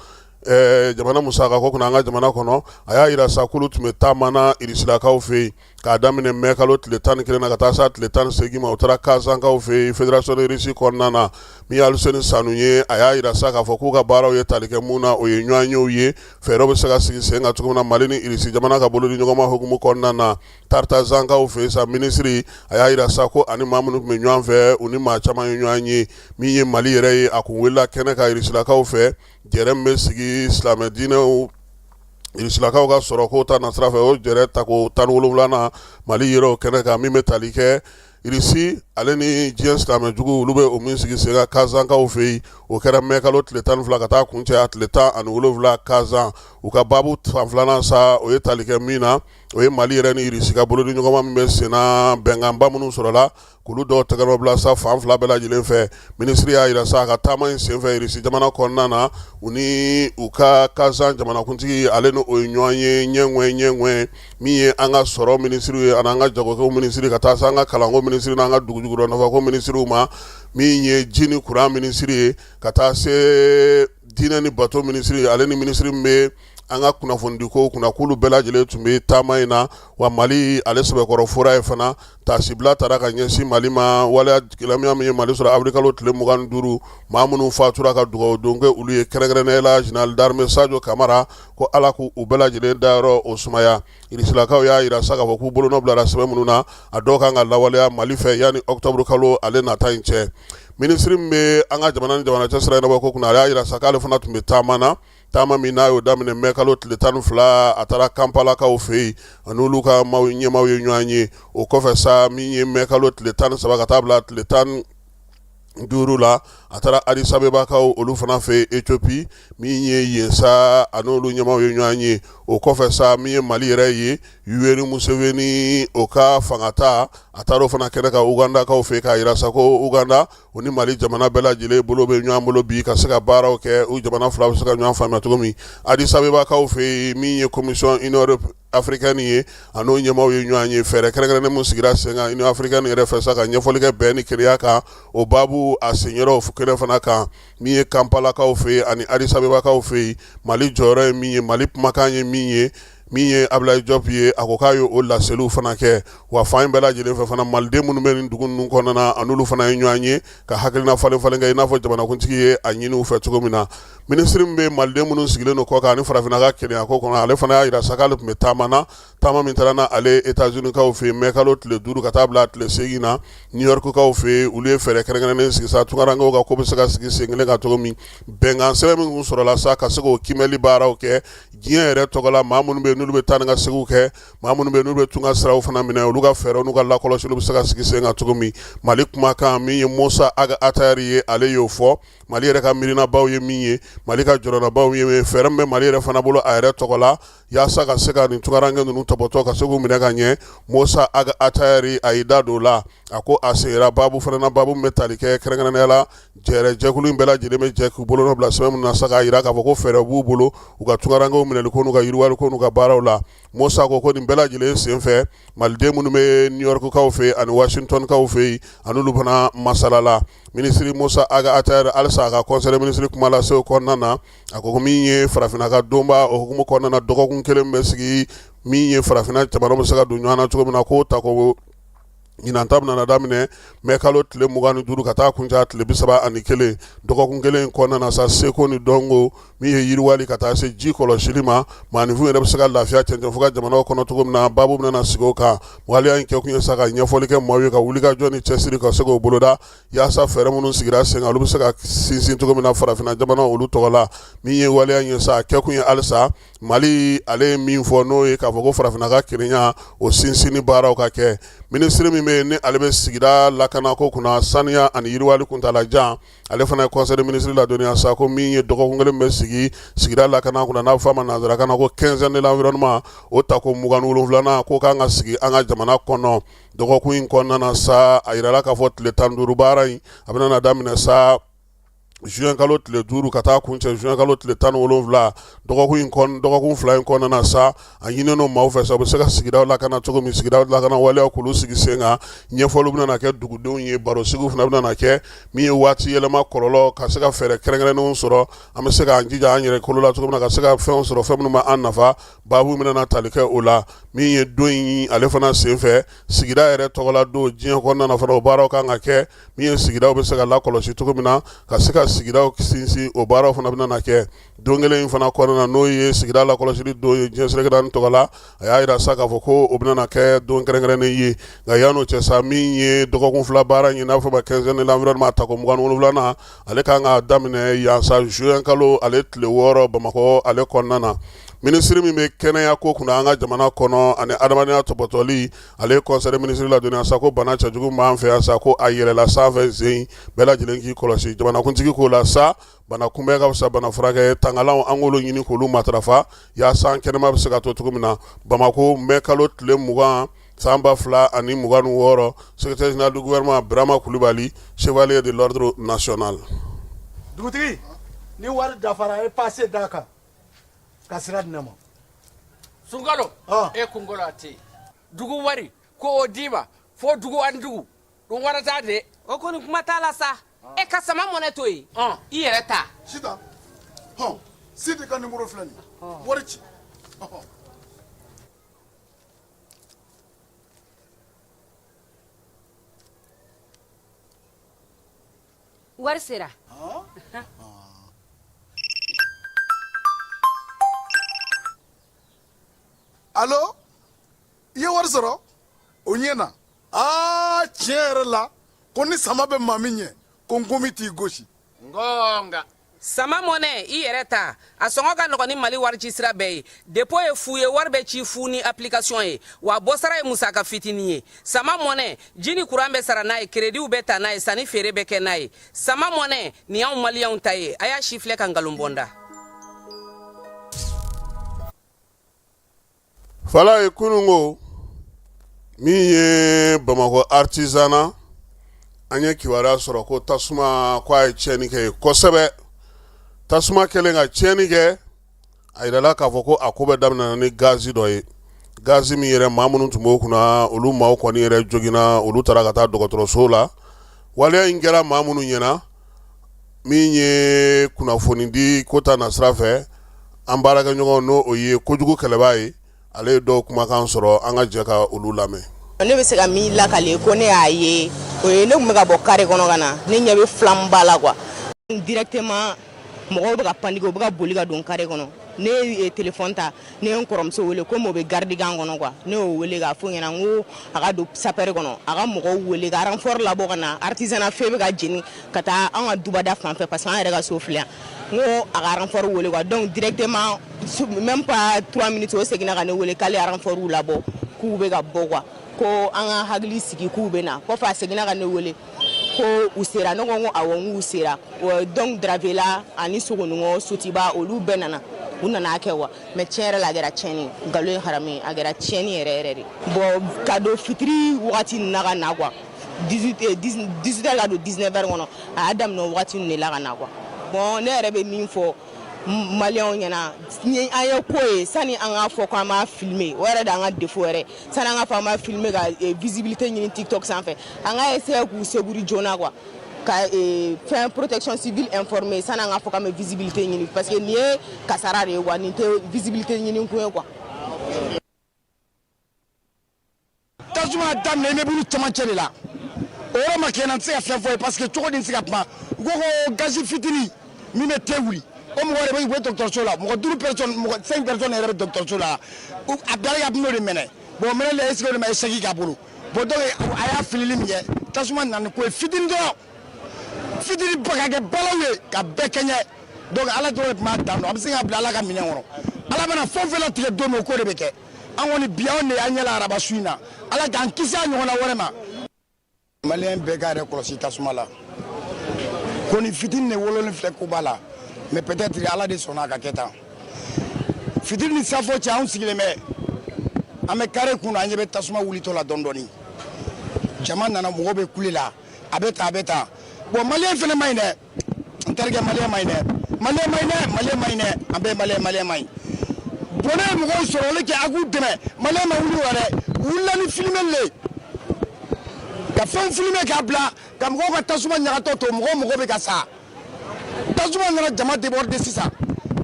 jamana musaka ko kunna an ka jamana kɔnɔ a y'a yira sa k'olu tun bɛ taamana Irisilakaw fɛ yen k'a daminɛ mai kalo tile 11 na ka taa se tile 18 ma o taara Kazankaw fɛ yen fédération de Russie kɔnɔna na min ye Aluseni Sanu ye a y'a yira sa k'a fɔ k'u ka baaraw ye tali kɛ mun na o ye ɲɔgɔn yew ye fɛɛrɛw bɛ se ka sigi sen kan cogo min na Mali ni Irisi jamana ka bolo di ɲɔgɔn ma hukumu kɔnɔna na Tartazankaw fɛ yen sa ministre a y'a yira sa ko ani maa minnu tun bɛ ɲɔgɔn fɛ u ni maa caman ye ɲɔgɔn ye min ye Mali yɛrɛ ye a kun wulila kɛnɛ kan Irisilakaw fɛ jɛrɛ min bɛ sigi silamɛ diinɛw Irisilakaw ka sɔrɔ ko ta nasira fɛ o jɛrɛ ta ko 17 na Mali yɛrɛ o kɛnɛ kan min bɛ tali kɛ Irisi ale ni diɲɛ silamɛjugu olu bɛ o min sigi sen kan Kazankaw fɛ yen o kɛra mai kalo tile 12 ka taa kuncɛ a tile 17 Kazan u ka baabu fan filanan sa o ye tali kɛ min na o ye Mali yɛrɛ ni Irisi ka bolo di ɲɔgɔnma min bɛ sen na bɛnkanba minnu sɔrɔla k'olu dɔw tɛgɛnɔ bila sa fan fila bɛɛ lajɛlen fɛ ministre y'a yira sa a ka taama in senfɛ Irisi jamana kɔnɔna na u ni u ka Kazan jamanakuntigi ale ni o ye ɲɔgɔn ye ɲɛŋɛ min ye an ka sɔrɔ ministre ye ani an ka jagokɛw ministre ka taa se an ka kalanko ministre n'an ka dugujugudɔ nafako ministrew ma min ye ji ni courant ministre ye ka taa se diinɛ ni bato ministre ale ni ministre min bɛ an ka kunnafoni ko kunna k'olu bɛɛ lajɛlen tun bɛ taama in na wa Mali ale sɛbɛkɔrɔ fora ye fana tasibila taara ka ɲɛsin Mali ma waleya gɛlɛya min ye Mali sɔrɔ avril kalo tile 25 maa minnu fatura ka dugawu don kɛ olu ye kɛrɛnkɛrɛnnenya la général d'armée Sadio Kamara ko Ala k'u bɛɛ lajɛlen dayɔrɔ o sumaya Irisilakaw y'a yira sa k'a fɔ k'u bolonɔ bilara sɛbɛn minnu na a dɔw kan ka lawaleya Mali fɛ yanni octobre kalo ale nata in cɛ ministre min bɛ an ka jamana ni jamana cɛ sira ɲɛnabɔ ko kunna a y'a yira sa k'ale fana tun bɛ taama na taama min n'a y'o daminɛ mai kalo tile 12 a taara Kampalakaw fɛ yen ani olu ka ɲɛmaaw ye ɲɔgɔn ye o kɔfɛ sa min ye mai kalo tile 13 ka taa bila tile 15 la a taara Addis Abebakaw olu fana fɛ Ethiopie min ye yen sa ani olu ɲɛmaaw ye ɲɔgɔn ye o kɔfɛ sa min ye Mali yɛrɛ ye Yoweri Museveni o ka fangata a taara o fana kɛnɛ ka Ugandakaw fɛ k'a yira sa ko Uganda o ni Mali jamana bɛɛ lajɛlen bolo bɛ ɲɔgɔn bolo bi ka se ka baaraw kɛ u jamana fila bɛ se ka ɲɔgɔn faamuya cogo min Addis Abebakaw fɛ min ye commission Union africaine ye an'o ɲɛmaaw ye ɲɔgɔn ye fɛɛrɛ kɛrɛnkɛrɛnnen mun sigira sen kan Union africaine yɛrɛ fɛ sa ka ɲɛfɔli kɛ bɛn ni kelenya kan o baabu a senyɔrɔ kɛnɛ fana kan min ye Kampalakaw fɛ ani Addis Abebakaw fɛ Mali jɔyɔrɔ ye min ye Mali kumakan ye min ye Abdoulaye Diop ye a ko k'a ye o laseliw fana kɛ wa fan bɛɛ lajɛlen fɛ fana maliden minnu bɛ nin dugu ninnu kɔnɔna na an'olu fana ye ɲɔgɔn ye ka hakilina falen kɛ i n'a fɔ jamanakuntigi ye a ɲini u fɛ cogo min na ministre min bɛ maliden minnu sigilen don kɔ kan ani farafinna ka kelenya ko kɔnɔ ale fana y'a yira sa k'ale tun bɛ taama na taama min taara na ale États-Unis kaw fɛ mai kalo tile 5 ka taa bila tile 8 na New York kaw fɛ olu ye fɛɛrɛ kɛrɛnkɛrɛnnen sigi sa tunkarankew ka ko bɛ se ka sigi sen kelen kan cogo min bɛnkan sɛbɛn min kun sɔrɔla sa ka se k'o kimɛli baaraw kɛ diɲɛ yɛrɛ tɔgɔla maa minnu bɛ yen n'olu bɛ taa ni ka segiw kɛ maa minnu bɛ yen n'olu bɛ tunga siraw fana minɛ olu ka fɛɛrɛw n'u ka lakɔlɔsiliw bɛ se ka sigi sen kan cogo min Mali kumakan min ye Musa Atayari ye ale y'o fɔ Mali yɛrɛ ka miirinabaw ye min ye Mali ka jɔrɔnabaw ye fɛɛrɛ min bɛ Mali yɛrɛ fana bolo a yɛrɛ tɔgɔ la yaasa ka se ka nin tunkaranke ninnu tɔbɔtɔ ka se k'u minɛ ka ɲɛ Musa Atayari a y'i da don o la a ko a seginna baabu fana na baabu min bɛ tali kɛ kɛrɛnkɛrɛnnenya la jɛkulu in bɛɛ lajɛlen bɛ jɛ k'u bolonɔ bila sɛbɛn min na sa k'a yira k'a fɔ ko fɛɛrɛ b'u bolo u ka tunkarankew minɛli ko n'u ka yiriwali ko n'u ka baaraw la Musa ko nin bɛɛ lajɛlen sen fɛ maliden minnu bɛ New York kaw fɛ ani Washington kaw fɛ ani olu fana masala la ministre Musa Atayari halisa a ka conseil ministre kuma lase o kɔnɔna na a ko min ye farafinna ka donba o hukumu kɔnɔna na dɔgɔkun kelen bɛ sigi min ye farafinna jamana bɛ se ka don ɲɔgɔn na cogo min na k'o ta ko ɲinan ta bɛna daminɛ mai kalo tile 25 ka taa kuncɛ tile 31 dɔgɔkun kelen kɔnɔna na sa seko ni dɔnko min ye yiriwali ka taa se ji kɔlɔsili ma maaninfinw yɛrɛ bɛ se ka lafiya cɛncɛn fo ka jamanaw kɔnɔ cogo min na baabu bɛna sigi o kan waleya in kɛ kun ye sa ka ɲɛfɔli kɛ maaw ye ka wuli ka jɔ ni cɛsiri ka se k'o boloda yaasa fɛɛrɛ minnu sigira sen kan olu bɛ se ka sinsin cogo min na farafinna jamana olu tɔgɔ la min ye waleya in ye sa a kɛ kun ye halisa Mali ale ye min fɔ n'o ye k'a fɔ ko farafinna ka kelenya o sinsinni baaraw ka kɛ ministre min bɛ ni ale bɛ sigida lakana ko kunna saniya ani yiriwali kuntalajan ale fana ye conseil ministre ladɔnniya sa ko min ye dɔgɔkun kelen bɛ sigi sigida lakana kunna n'a fɔ a ma nanzarakan na ko 15 ans de l'environnement o ta ko 27nan ko kan ka sigi an ka jamana kɔnɔ dɔgɔkun in kɔnɔna na sa a yirala k'a fɔ tile 15 baara in a bɛna na daminɛ sa juin kalo tile 5 ka taa kuncɛ juin kalo tile 17 dɔgɔkun fila in kɔnɔna na sa a ɲininen don maaw fɛ sa u bɛ se ka sigidaw lakana cogo min sigidaw lakana waleyaw k'olu sigi sen kan ɲɛfɔliw bɛna kɛ dugudenw ye barosigiw fana bɛna kɛ min ye waati yɛlɛma kɔlɔlɔ ka se ka fɛɛrɛ kɛrɛnkɛrɛnnenw sɔrɔ an bɛ se k'an jija an yɛrɛ kolo la cogo min na ka se ka fɛnw sɔrɔ fɛn minnu b'an nafa baabu bɛna tali kɛ o la min ye don in ale fana sen fɛ sigida yɛrɛ tɔgɔla don diɲɛ kɔnɔna na fana o baaraw kan ka kɛ min ye sigidaw bɛ se ka lakɔlɔsi cogo min na ka se ka sigidaw sinsin o baaraw fana bɛna kɛ don kelen in fana kɔnɔna na n'o ye sigida lakɔlɔsili don ye diɲɛ seregida ni tɔgɔ la a y'a yira sa k'a fɔ ko o bɛna kɛ don kɛrɛnkɛrɛnnen ye nka yan'o cɛ sa min ye dɔgɔkun fila baara in n'a fɔ ma 15 ans de l'environnement ta ko 27nan ale kan ka daminɛ yan sa juin kalo ale tile 6 Bamakɔ ale kɔnɔna na ministre min bɛ kɛnɛya ko kunna an ka jamana kɔnɔ ani adamadenya tɔbɔtɔli ale conseil ministre ladɔnniya sa ko bana cɛjugu b'an fɛ yan sa ko a yɛlɛla sanfɛ sen bɛɛ lajɛlen k'i kɔlɔsi jamanakuntigi k'o la sa bana kunbɛn ka fisa bana furakɛ tangalanw an k'olu ɲini k'olu matarafa yaasa an kɛnɛma bɛ se ka to cogo min na Bamako mai kalo tile 20 san 2026 secrétaire général du gouvernement Birama Kulibali chevalier de l'ordre national. Dugutigi ni wari dafara e passé daka ka sira di ne ma sunkalo e kunkolo ate dugu wari ko o dima fo dugu an dugu ɗum warata de o koni kuma t'a la sa e ka sama mɔnɛ to ye i yɛrɛ ta sita sidi ka numéro filɛ nin wari ci wari sera allo i ye wari sɔrɔ o ɲɛna tiɲɛ yɛrɛ la ko ni sama bɛ maa min ɲɛ ko n komi t'i gosi ngonga sama mɔnɛ i yɛrɛ ta a sɔngɔ ka nɔgɔn ni mali warici sira bɛɛ ye depo ye fu ye wari bɛ ci fu ni application ye wa bɔsara ye musaka fitinin ye sama mɔnɛ ji ni kuran bɛ sara n'a ye krediw bɛ ta n'a ye sanni feere bɛ kɛ n'a ye sama mɔnɛ nin y'anw maliyɛnw ta ye a y'a si filɛ ka nkalon bɔnda fala ye kunungo min ye Bamakɔ artisanat an ye kibaruya sɔrɔ ko tasuma ko a ye tiɲɛni kɛ kosɛbɛ tasuma kɛlen ka tiɲɛni kɛ a yirala k'a fɔ ko a ko bɛ daminɛ ni gazi dɔ ye gazi min yɛrɛ maa minnu tun b'o kunna olu maaw kɔni yɛrɛ joginna olu taara ka taa dɔgɔtɔrɔso la waleya in kɛra maa minnu ɲɛna min ye kunnafoni di ko ta nasira fɛ an baarakɛɲɔgɔn n'o o ye kojugu kɛlɛbaa ye ale ye dɔw kumakan sɔrɔ an ka jɛ ka olu lamɛn ne bɛ se ka min lakale ko ne y'a ye o ye ne tun bɛ ka bɔ kare kɔnɔ ka na ne ɲɛ bɛ flamba la quoi directement mɔgɔw bɛ ka panike u bɛ ka boli ka don kare kɔnɔ ne ye téléphone ta ne ye n kɔrɔmuso wele komi o bɛ gardigan kɔnɔ quoi ne y'o wele k'a fɔ ɲɛna n ko a ka don sapɛri kɔnɔ a ka mɔgɔw wele ka renfort labɔ ka na artisanat feu bɛ ka jeni ka taa an ka dubada fan fɛ parce que an yɛrɛ ka so filɛ yan n ko a ka renfort wele quoi donc directement même pas 3 minutes o seginna ka ne wele k'ale ye renfort labɔ k'u bɛ ka bɔ quoi ko an ka hakili sigi k'u bɛ na kɔfɛ a seginna ka ne wele ko u sera ne ko n ko awɔ n k'u sera donc Dravela ani Sogoningo Sotiba olu bɛɛ nana u nana kɛ wa mais tiɲɛ yɛrɛ la a kɛra tiɲɛni nkalon ye harami a kɛra tiɲɛni yɛrɛ yɛrɛ de bon ka don fitiri wagati ninnu na ka na quoi 18h ka don 19h kɔnɔ a y'a daminɛ wagati ninnu de la ka na quoi bon ne yɛrɛ bɛ min fɔ maliyɛnw ɲɛna ni an ye ko ye sani an k'a fɔ k'an b'a filmer o yɛrɛ de an ka défaut yɛrɛ sani an k'a fɔ an b'a filmer ka visibilité ɲini TikTok sanfɛ an ka essayer k'u seguri joona quoi ka fɛn protection civile informé sani an k'a fɔ k'an bɛ visibilité ɲini parce que nin ye kasara de ye quoi nin tɛ visibilité ɲini kun ye quoi. tasuma daminɛ i bɛ bulu camancɛ de la o yɔrɔ ma kɛ n na n tɛ se ka fɛn fɔ ye parce que cogo di n tɛ se ka kuma u ko ko gazi fitini min bɛ te wuli o mɔgɔ de bɛ dɔgɔtɔrɔso la mɔgɔ 5 personnes yɛrɛ bɛ dɔgɔtɔrɔso la a bilala ka n'o de minɛ bon minɛ la est-ce que o de ma échec k'a bolo bon donc a y'a filili min kɛ tasuma nana ko ye fitini dɔrɔn fitini ba ka kɛ balaw ye ka bɛɛ kɛɲɛ donc ala dɔrɔn de tun b'a dan dɔn a bɛ se ka bila ala ka minɛn kɔnɔ ala bɛna fɛn o fɛn latigɛ don min o ko de bɛ kɛ an kɔni bi anw de y'an ɲɛla araba su in na ala k'an kisi a ɲɔgɔnna wɛrɛ ma maliyɛn bɛɛ k'a yɛrɛ kɔlɔsi tasuma la ko ni fitini de wololen filɛ koba la mais peut-être ala de sɔnna a ka kɛ tan fitini ni safo cɛ anw sigilen bɛ an bɛ kare kun na an ɲɛ bɛ tasuma wulitɔ la dɔɔni dɔɔni jama nana mɔgɔw bɛ kule la a bɛ tan bon maliyɛn fana ma ɲi dɛ n terikɛ maliyɛn ma ɲi dɛ maliyɛn ma ɲi dɛ an bɛɛ maliyɛn ma ɲi bon ne ye mɔgɔw sɔrɔ olu kɛ a k'u dɛmɛ maliyɛn ma wuli wa dɛ u wulila ni filmeli le ka fɛn filmer k'a bila ka mɔgɔw ka tasuma ɲagatɔ to mɔgɔw bɛ ka sa tasuma nana jama déborder sisan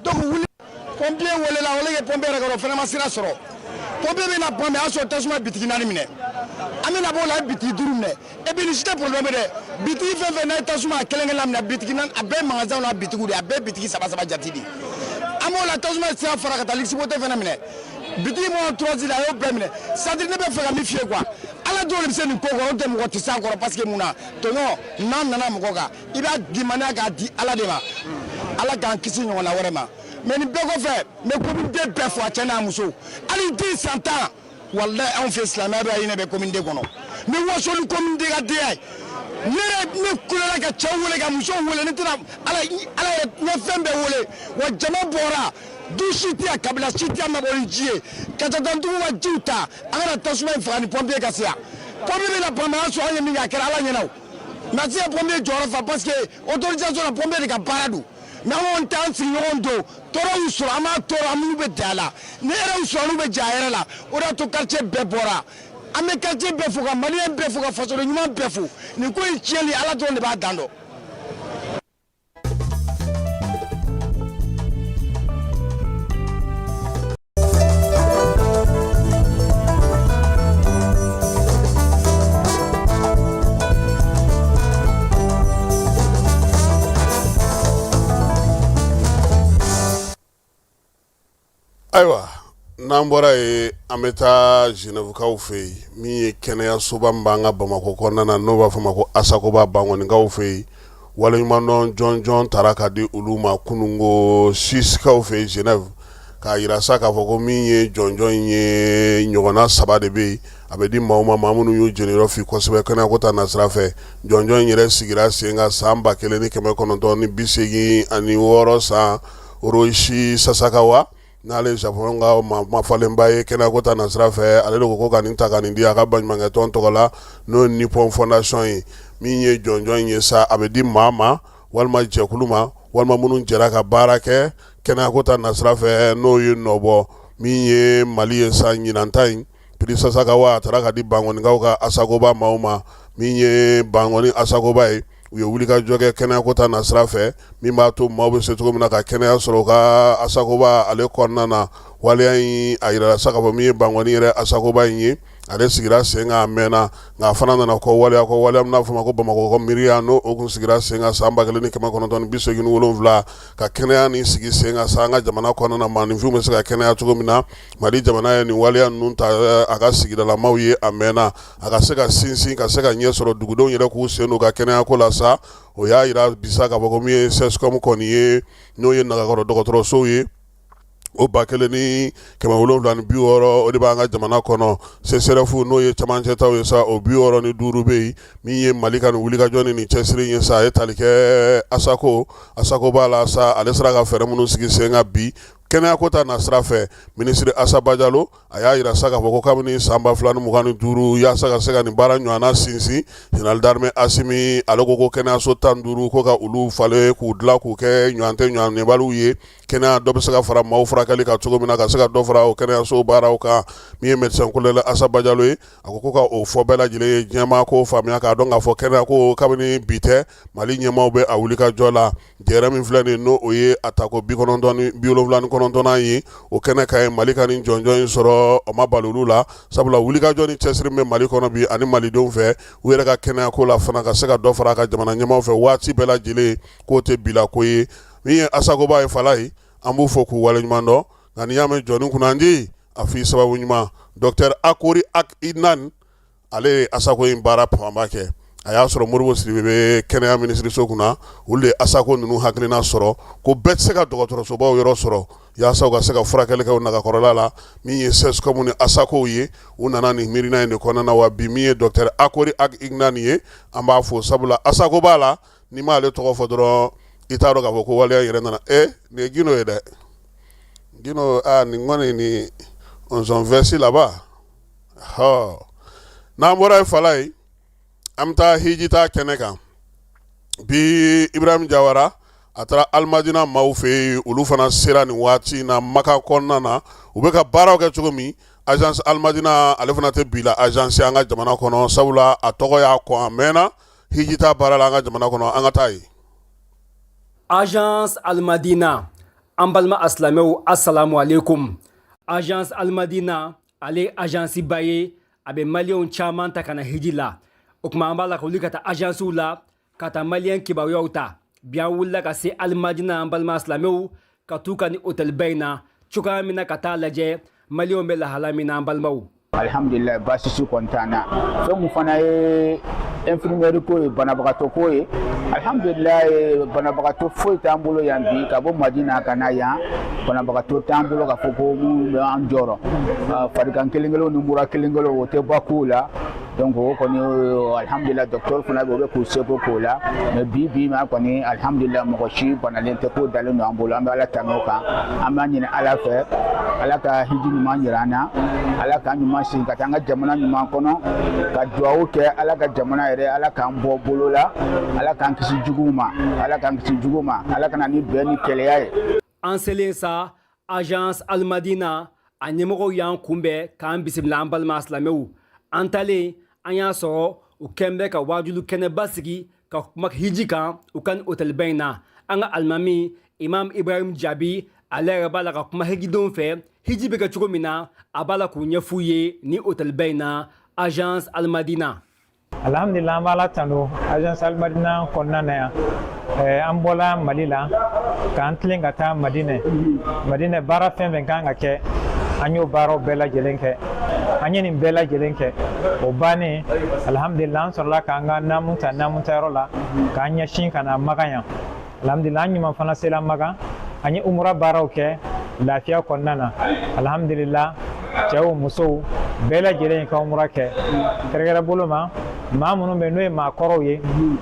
donc wuli pompier welela wele kɛ pompier yɛrɛ ka o fana ma sira sɔrɔ pompier bɛ na pomper a y'a sɔrɔ tasuma bitigi 4 minɛ an bɛna bɔ o la a ye bitigi 5 minɛ et puis nin si tɛ problème dɛ bitigi fɛn fɛn n'a ye tasuma a kelen minɛ bitigi 4 a bɛɛ magasin n'a bitigiw de a bɛɛ bitigi 3 jate de an b'o la tasuma sira fara ka taa lisibote fana minɛ bitigi mɔgɔ 3 la a y'o bɛɛ minɛ sadiri ne bɛ fɛ ka min f'i ye quoi ala dɔw de bɛ se nin ko kɔrɔ o tɛ mɔgɔ tɛ s'a kɔrɔ parce que mun na tɔɲɔ n'an nana mɔgɔ kan i b'a dimaniya k'a di ala de ma ala k'an kisi ɲɔgɔnna wɛrɛ ma mais nin bɛɛ kɔfɛ n bɛ komiden bɛɛ fɔ a cɛ n'a muso hali den san 10 walayi anw fɛ silamɛya bɛ ɲinɛ bɛ komiden kɔnɔ ni waso ni komiden ka den ye ne kulela ka cɛw wele ka musow wele ne tɛna ala ye n ye fɛn bɛɛ wele wa jama bɔra du si tɛ yan kabila si tɛ yan mabɔ ni ji ye ka jatantigiw ka jiw ta an kana tasuma in faga ni pompier ka se yan pompier bɛ na bamaya sɔrɔ an ye min kɛ a kɛra ala ɲɛna o mais a tɛ se ka pompier jɔyɔrɔ fa parce que autorisation na pompier de ka baara don mais an kɔni t'an sigiɲɔgɔn don tɔɔrɔ y'u sɔrɔ an b'a tɔɔrɔ an minnu bɛ ja a la ni yɛrɛ y'u sɔrɔ n'u bɛ ja a yɛrɛ la o de y'a to quartier bɛɛ bɔra an bɛ quartier bɛɛ fo ka maliyɛn bɛɛ fo ka fasoden ɲuman bɛɛ fo nin ko in tiɲɛli ala dɔrɔn de b'a dan dɔn. Ayiwa n'an bɔra ye an bɛ taa Genève-kaw fɛ yen min ye kɛnɛyasoba min b'an ka Bamakɔ kɔnɔna na n'o b'a fɔ ma ko Asakoba Bangɔnikaw fɛ yen waleɲumandɔn jɔnjɔn taara ka di olu ma kunungo Suisse-kaw fɛ yen Genève k'a yira sa k'a fɔ ko min ye jɔnjɔn in ye ɲɔgɔnna 3 de bɛ yen a bɛ di maaw ma maa minnu y'u jeniyɔrɔ fi kosɛbɛ kɛnɛyako ta nasira fɛ jɔnjɔn in yɛrɛ sigira sen kan san 1986 san Orochi Sasakawa n'ale Japon ka mafalenba ye kɛnɛyako ta nasira fɛ ale de ko ka nin ta ka nin di a ka baɲumankɛtɔn tɔgɔ la n'o ye Nippon Fondation ye min ye jɔnjɔn in ye sa a bɛ di maa ma walima jɛkulu ma walima minnu jɛra ka baara kɛ kɛnɛyako ta nasira fɛ n'o ye nɔbɔ min ye Mali ye sa ɲinanta in Prix Sasakawa a taara ka di Bangɔnikaw ka Asakoba maaw ma min ye Bangɔni Asakoba ye u ye wulikajɔ kɛ kɛnɛyako ta nasira fɛ min b'a to maaw bɛ se cogo min na ka kɛnɛya sɔrɔ u ka Asakoba ale kɔnɔna na waleya in a yirala sa k'a fɔ min ye Bangɔni yɛrɛ Asakoba in ye ale sigira sen kan a mɛnna nka a fana nana kɔ waleya min n'a fɔ ma ko Bamakɔ miiriya n'o kun sigira sen kan san 1987 ka kɛnɛya nin sigi sen kan sa an ka jamana kɔnɔna na maaninfinw bɛ se ka kɛnɛya cogo min na Mali jamana ye nin waleya ninnu ta a ka sigidalamaw ye a mɛnna a ka se ka sinsin ka se ka ɲɛ sɔrɔ dugudenw yɛrɛ k'u sen don ka kɛnɛyako la sa o y'a yira bisa k'a fɔ ko min ye CSCOM kɔni ye n'o ye Nagakɔrɔ dɔgɔtɔrɔsow ye o 1760 o de b'an ka jamana kɔnɔ CSRF n'o ye camancɛtaw ye sa o 65 bɛ yen min ye Mali ka nin wulikajɔ ni nin cɛsiri ye sa a ye tali kɛ Asako b'a la sa ale sera ka fɛɛrɛ minnu sigi sen kan bi kɛnɛyako ta nasira fɛ minisiri Asaba Jalo a y'a yira sa k'a fɔ ko kabini san 2025 yaasa ka se ka nin baara ɲɔgɔnna sinsin Général d'armée Asimi ale ko kɛnɛyaso 15 ko ka olu falen k'u dilan k'u kɛ ɲɔgɔntɛbaliw ye kɛnɛya dɔ bɛ se ka fara maaw furakɛli kan cogo min na ka se ka dɔ fara o kɛnɛyaso baaraw kan min ye médecin colonel Asaba Jalo ye a ko ka o fɔ bɛɛ lajɛlen ye diɲɛmaa ko faamuya k'a dɔn k'a fɔ kɛnɛyako kabini bi tɛ Mali ɲɛmaaw bɛ a wulikajɔ la jɛrɛ min filɛ nin n'o o ye a tako 79 ye o kɛnɛ ka ye Mali ka nin jɔnjɔn in sɔrɔ o ma bali olu la sabula wulikajɔ ni cɛsiri bɛ Mali kɔnɔ bi ani malidenw fɛ u yɛrɛ ka kɛnɛyako la fana ka se ka dɔ fara a ka jamana ɲɛmaaw fɛ waati bɛɛ lajɛlen k'o tɛ bilako ye min ye Asakoba ye fala ye an b'u fɔ k'u waleɲuman dɔn nka n'i y'a mɛn jɔnni kunnandi a f'i sababu ɲuman Dr Akori Ak-Idnan ale ye Asako in baara fanba kɛ a y'a sɔrɔ Modibo Sidibe bɛ kɛnɛya minisiriso kunna olu de Asako ninnu hakilina sɔrɔ ko bɛɛ tɛ se ka dɔgɔtɔrɔsobaw yɔrɔ sɔrɔ yaasa u ka se ka furakɛli kɛ o Nagakɔrɔla la min ye CSCOM ni Asako ye u nana nin miirina in de kɔnɔna na wa bi min ye Dr Akori Ak-Idnan ye an b'a fɔ sabula Asako b'a la n'i m'ale tɔgɔ fɔ dɔrɔn i t'a dɔn k'a fɔ ko waleya yɛrɛ nana nin ye Gino ye dɛ Gino nin kɔni ni on s'en versi là-bas n'an bɔra ye fala ye an bɛ taa hijita kɛnɛ kan bi Ibrahim Jawara a taara Almadina maaw fɛ yen olu fana sera nin waati na Maka kɔnɔna na u bɛ ka baaraw kɛ cogo min agence Almadina ale fana tɛ bila agence an ka jamana kɔnɔ sabula a tɔgɔ y'a kɔn a mɛnna hijita baara la an ka jamana kɔnɔ an ka taa ye agence Almadina an balima asilamɛw assalamu alaikum agence Almadina ale agence ba ye a bɛ maliyɛnw caman ta ka na hiji la o tuma an b'a la ka wuli ka taa agencew la ka taa maliyɛn kibaruyaw ta bi an wulila ka se Almadina an balima asilamɛw ka t'u ka ni hôtelba in na cogoya min na ka taa lajɛ maliyɛnw bɛ lahala min na an balimaw alhamdulillah baasi si kɔntan na fɛn mun fana ye infirmière ko ye banabagatɔ ko ye alhamdulillah banabagatɔ foyi t'an bolo yan bi ka bɔ Madina ka na yan banabagatɔ t'an bolo ka fɔ ko mun bɛ an jɔrɔ farigan kelen-kelenw ni mura kelen-kelenw o tɛ bɔ k'u la donc o kɔni alhamdulillah docteur fana bɛ o bɛ k'u seko k'o la mais bi ma kɔni alhamdulillah mɔgɔ si banalen tɛ ko dalen don an bolo an bɛ Ala tanu o kan an b'a ɲini Ala fɛ Ala ka hiji ɲuman jira an na Ala ka ɲuman segin ka taa an ka jamana ɲuman kɔnɔ ka dugawu kɛ Ala ka jamana yɛrɛ Ala k'an bɔ bolo la Ala k'an kisi juguw ma Ala k'an kisi juguw ma Ala kana ni bɛn ni kɛlɛya ye an selen sa agence Almadina a ɲɛmɔgɔw y'an kunbɛn k'an bisimila an balima silamɛw an talen an y'a sɔrɔ u kɛn bɛ ka wajulu kɛnɛba sigi ka kuma hiji kan u ka ni hôtelba in na an ka alimami Imam Ibrahim Jabi ale yɛrɛ b'a la ka kuma hijidenw fɛ hiji bɛ kɛ cogo min na a b'a la k'u ɲɛf'u ye ni hôtelba in na agence Almadina alhamdulillah an b'ala tanu agence Al Madina kɔnɔna na yan an bɔla Mali la k'an tilen ka taa Madinɛ baara fɛn fɛn kan ka kɛ an y'o baaraw bɛɛ lajɛlen kɛ an ye nin bɛɛ lajɛlen kɛ o bannen alhamdulillah an sɔrɔla k'an ka naamu ta yɔrɔ la k'an ɲɛsin ka na Makan yan alhamdulillah an ɲuman fana sera Makan an ye umura baaraw kɛ lafiya kɔnɔna na alhamdulillah cɛw musow bɛɛ lajɛlen ka umura kɛ kɛrɛkɛrɛ bolo ma maa minnu bɛ n'o ye maakɔrɔw ye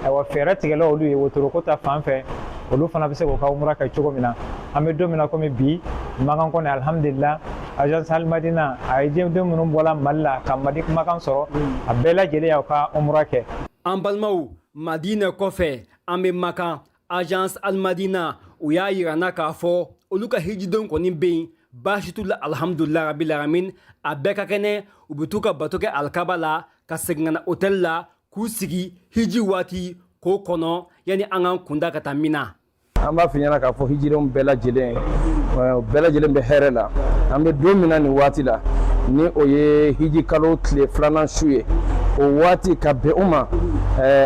wa fɛɛrɛ tigɛla olu ye wotoroko ta fan fɛ olu fana bɛ se k'u ka umura kɛ cogo min na an bɛ don min na komi bi Makan kɔni alhamdulillah agence Al Madina a ye den minnu bɔla Mali la ka Makan sɔrɔ a bɛɛ lajɛlen y'aw ka umura kɛ. An balimaw Madinɛ kɔfɛ an bɛ Makan agence Al Madina u y'a yira n na k'a fɔ olu ka hijidenw kɔni bɛ yen baasi t'u la alhamdulillah rabbil alamin a bɛɛ ka kɛnɛ u bɛ t'u ka bato kɛ alikaba la ka segin ka na hôtel la k'u sigi hiji waati k'o kɔnɔ yanni an k'an kunda ka taa Mina. An b'a f'i ɲɛna k'a fɔ hijidenw bɛɛ lajɛlen bɛ hɛrɛ la an bɛ don min na nin waati la ni o ye hiji kalo tile 2nan su ye o waati ka bɛn o ma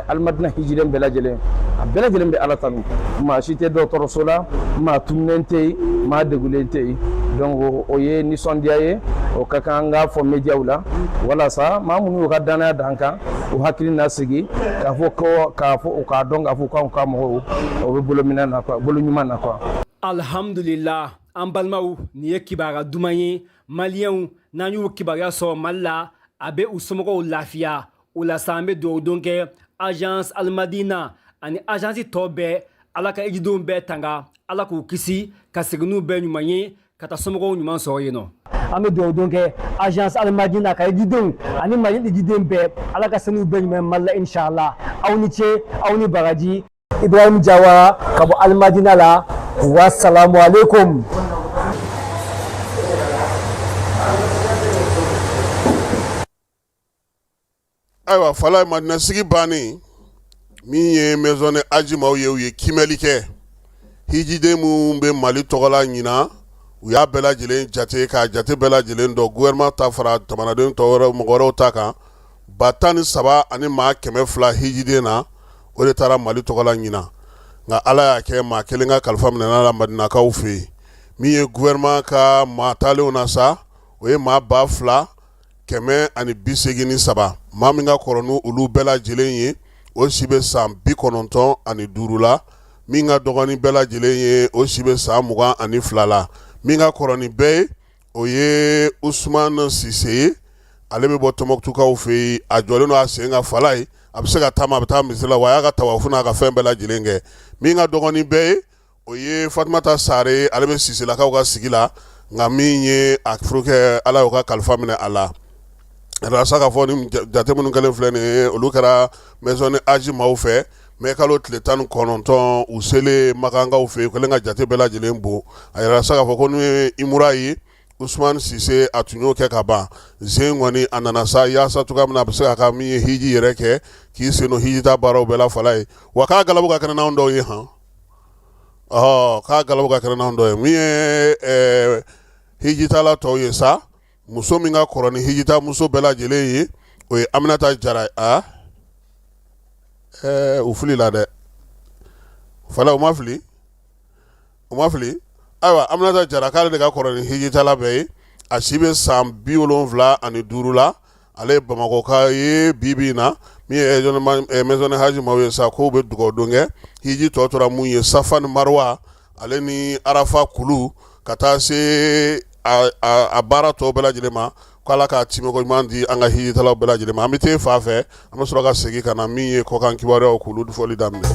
Al Madina hijiden bɛɛ lajɛlen a bɛɛ lajɛlen bɛ Ala tanu maa si tɛ dɔgɔtɔrɔso la maa tumunen tɛ yen maa degulen tɛ yen donc o ye nisɔndiya ye o ka kan an k'a fɔ médiaw la walasa maa minnu y'u ka danaya d'an kan u hakili na sigi k'a fɔ u k'a dɔn k'a fɔ k'anw ka mɔgɔw o bɛ bolo ɲuman na quoi. Alhamdulillah an balimaw nin ye kibaruya duman ye maliyɛnw n'an y'u kibaruya sɔrɔ Mali la a bɛ u somɔgɔw lafiya o la sa an bɛ dugawu don kɛ agence Al Madina ani agence tɔ bɛɛ Ala ka hijidenw bɛɛ tanga Ala k'u kisi ka segin n'u bɛɛ ɲuman ye ka taa somɔgɔw ɲuman sɔrɔ yen nɔ. An bɛ dugawu don kɛ agence Al Madina ka hijidenw ani Mali hijiden bɛɛ Ala ka segin n'u bɛɛ ɲuman ye Mali la inshallah aw ni ce aw ni baraji Ibrahim Jawara ka bɔ Al Madina la wassalamu alaikum. Ayiwa fala Madina sigi bannen min ye maison de aji maaw ye u ye kimɛli kɛ hijiden minnu bɛ Mali tɔgɔla ɲina u y'a bɛɛ lajɛlen jate k'a jate bɛɛ lajɛlen dɔn gouvernement ta fara jamanaden tɔ wɛrɛ mɔgɔ wɛrɛw ta kan 13 ani maa 200 hijiden na o de taara Mali tɔgɔla ɲina nka Ala y'a kɛ maa kelen ka kalifa minɛna la Madinakaw fɛ yen min ye gouvernement ka maa talenw na sa o ye maa 2,183 maa min ka kɔrɔ n'u olu bɛɛ lajɛlen ye o si bɛ san 95 la min ka dɔgɔ ni bɛɛ lajɛlen ye o si bɛ san 22 la min ka kɔrɔ ni bɛɛ ye o ye Usman Sise ye ale bɛ bɔ Tɔnbɔkutukaw fɛ yen a jɔlen don a sen ka fala ye a bɛ se ka taama a bɛ taa misiri la wa a y'a ka tawafu n'a ka fɛn bɛɛ lajɛlen kɛ min ka dɔgɔ ni bɛɛ ye o ye Fatumata Sare ale bɛ Siselakaw ka sigi la nka min ye a furukɛ Ala y'o ka kalifa minɛ a la rasa ka fɔ ni jate minnu kɛlen filɛ nin ye olu kɛra maison de aji maaw fɛ mais kalo tile 19 u selen Makankaw fɛ yen u kɛlen ka jate bɛɛ lajɛlen bon a yɛrɛ sa k'a fɔ ko n'u ye Imura ye Usman Sise a tun y'o kɛ ka ban zen kɔni a nana sa yaasa cogoya min na a bɛ se ka min ye hiji yɛrɛ kɛ k'i sen don hijita baaraw bɛɛ la fala ye wa k'a galabu ka kɛnɛ n'anw dɔw ye han k'a galabu ka kɛnɛ n'anw dɔw ye min ye hijitala tɔw ye sa muso min ka kɔrɔ ni hijita muso bɛɛ lajɛlen ye o ye Aminata Jara u fili la dɛ fala u ma fili ayiwa Aminata Jara k'ale de ka kɔrɔ ni hijitala bɛɛ ye a si bɛ san 75 la ale ye Bamakɔka ye bibi in na min ye maison de haji maaw ye sa k'o bɛ dugawu don kɛ hiji tɔ tora mun ye Safa ni Marwa ale ni Arafa kulu ka taa se a baara tɔw bɛɛ lajɛlen ma k'Ala k'a timiko ɲuman di an ka hijitalaw bɛɛ lajɛlen ma an bɛ t'e fa fɛ an bɛ sɔrɔ ka segin ka na min ye kɔkan kibaruyaw k'olu fɔli daminɛ.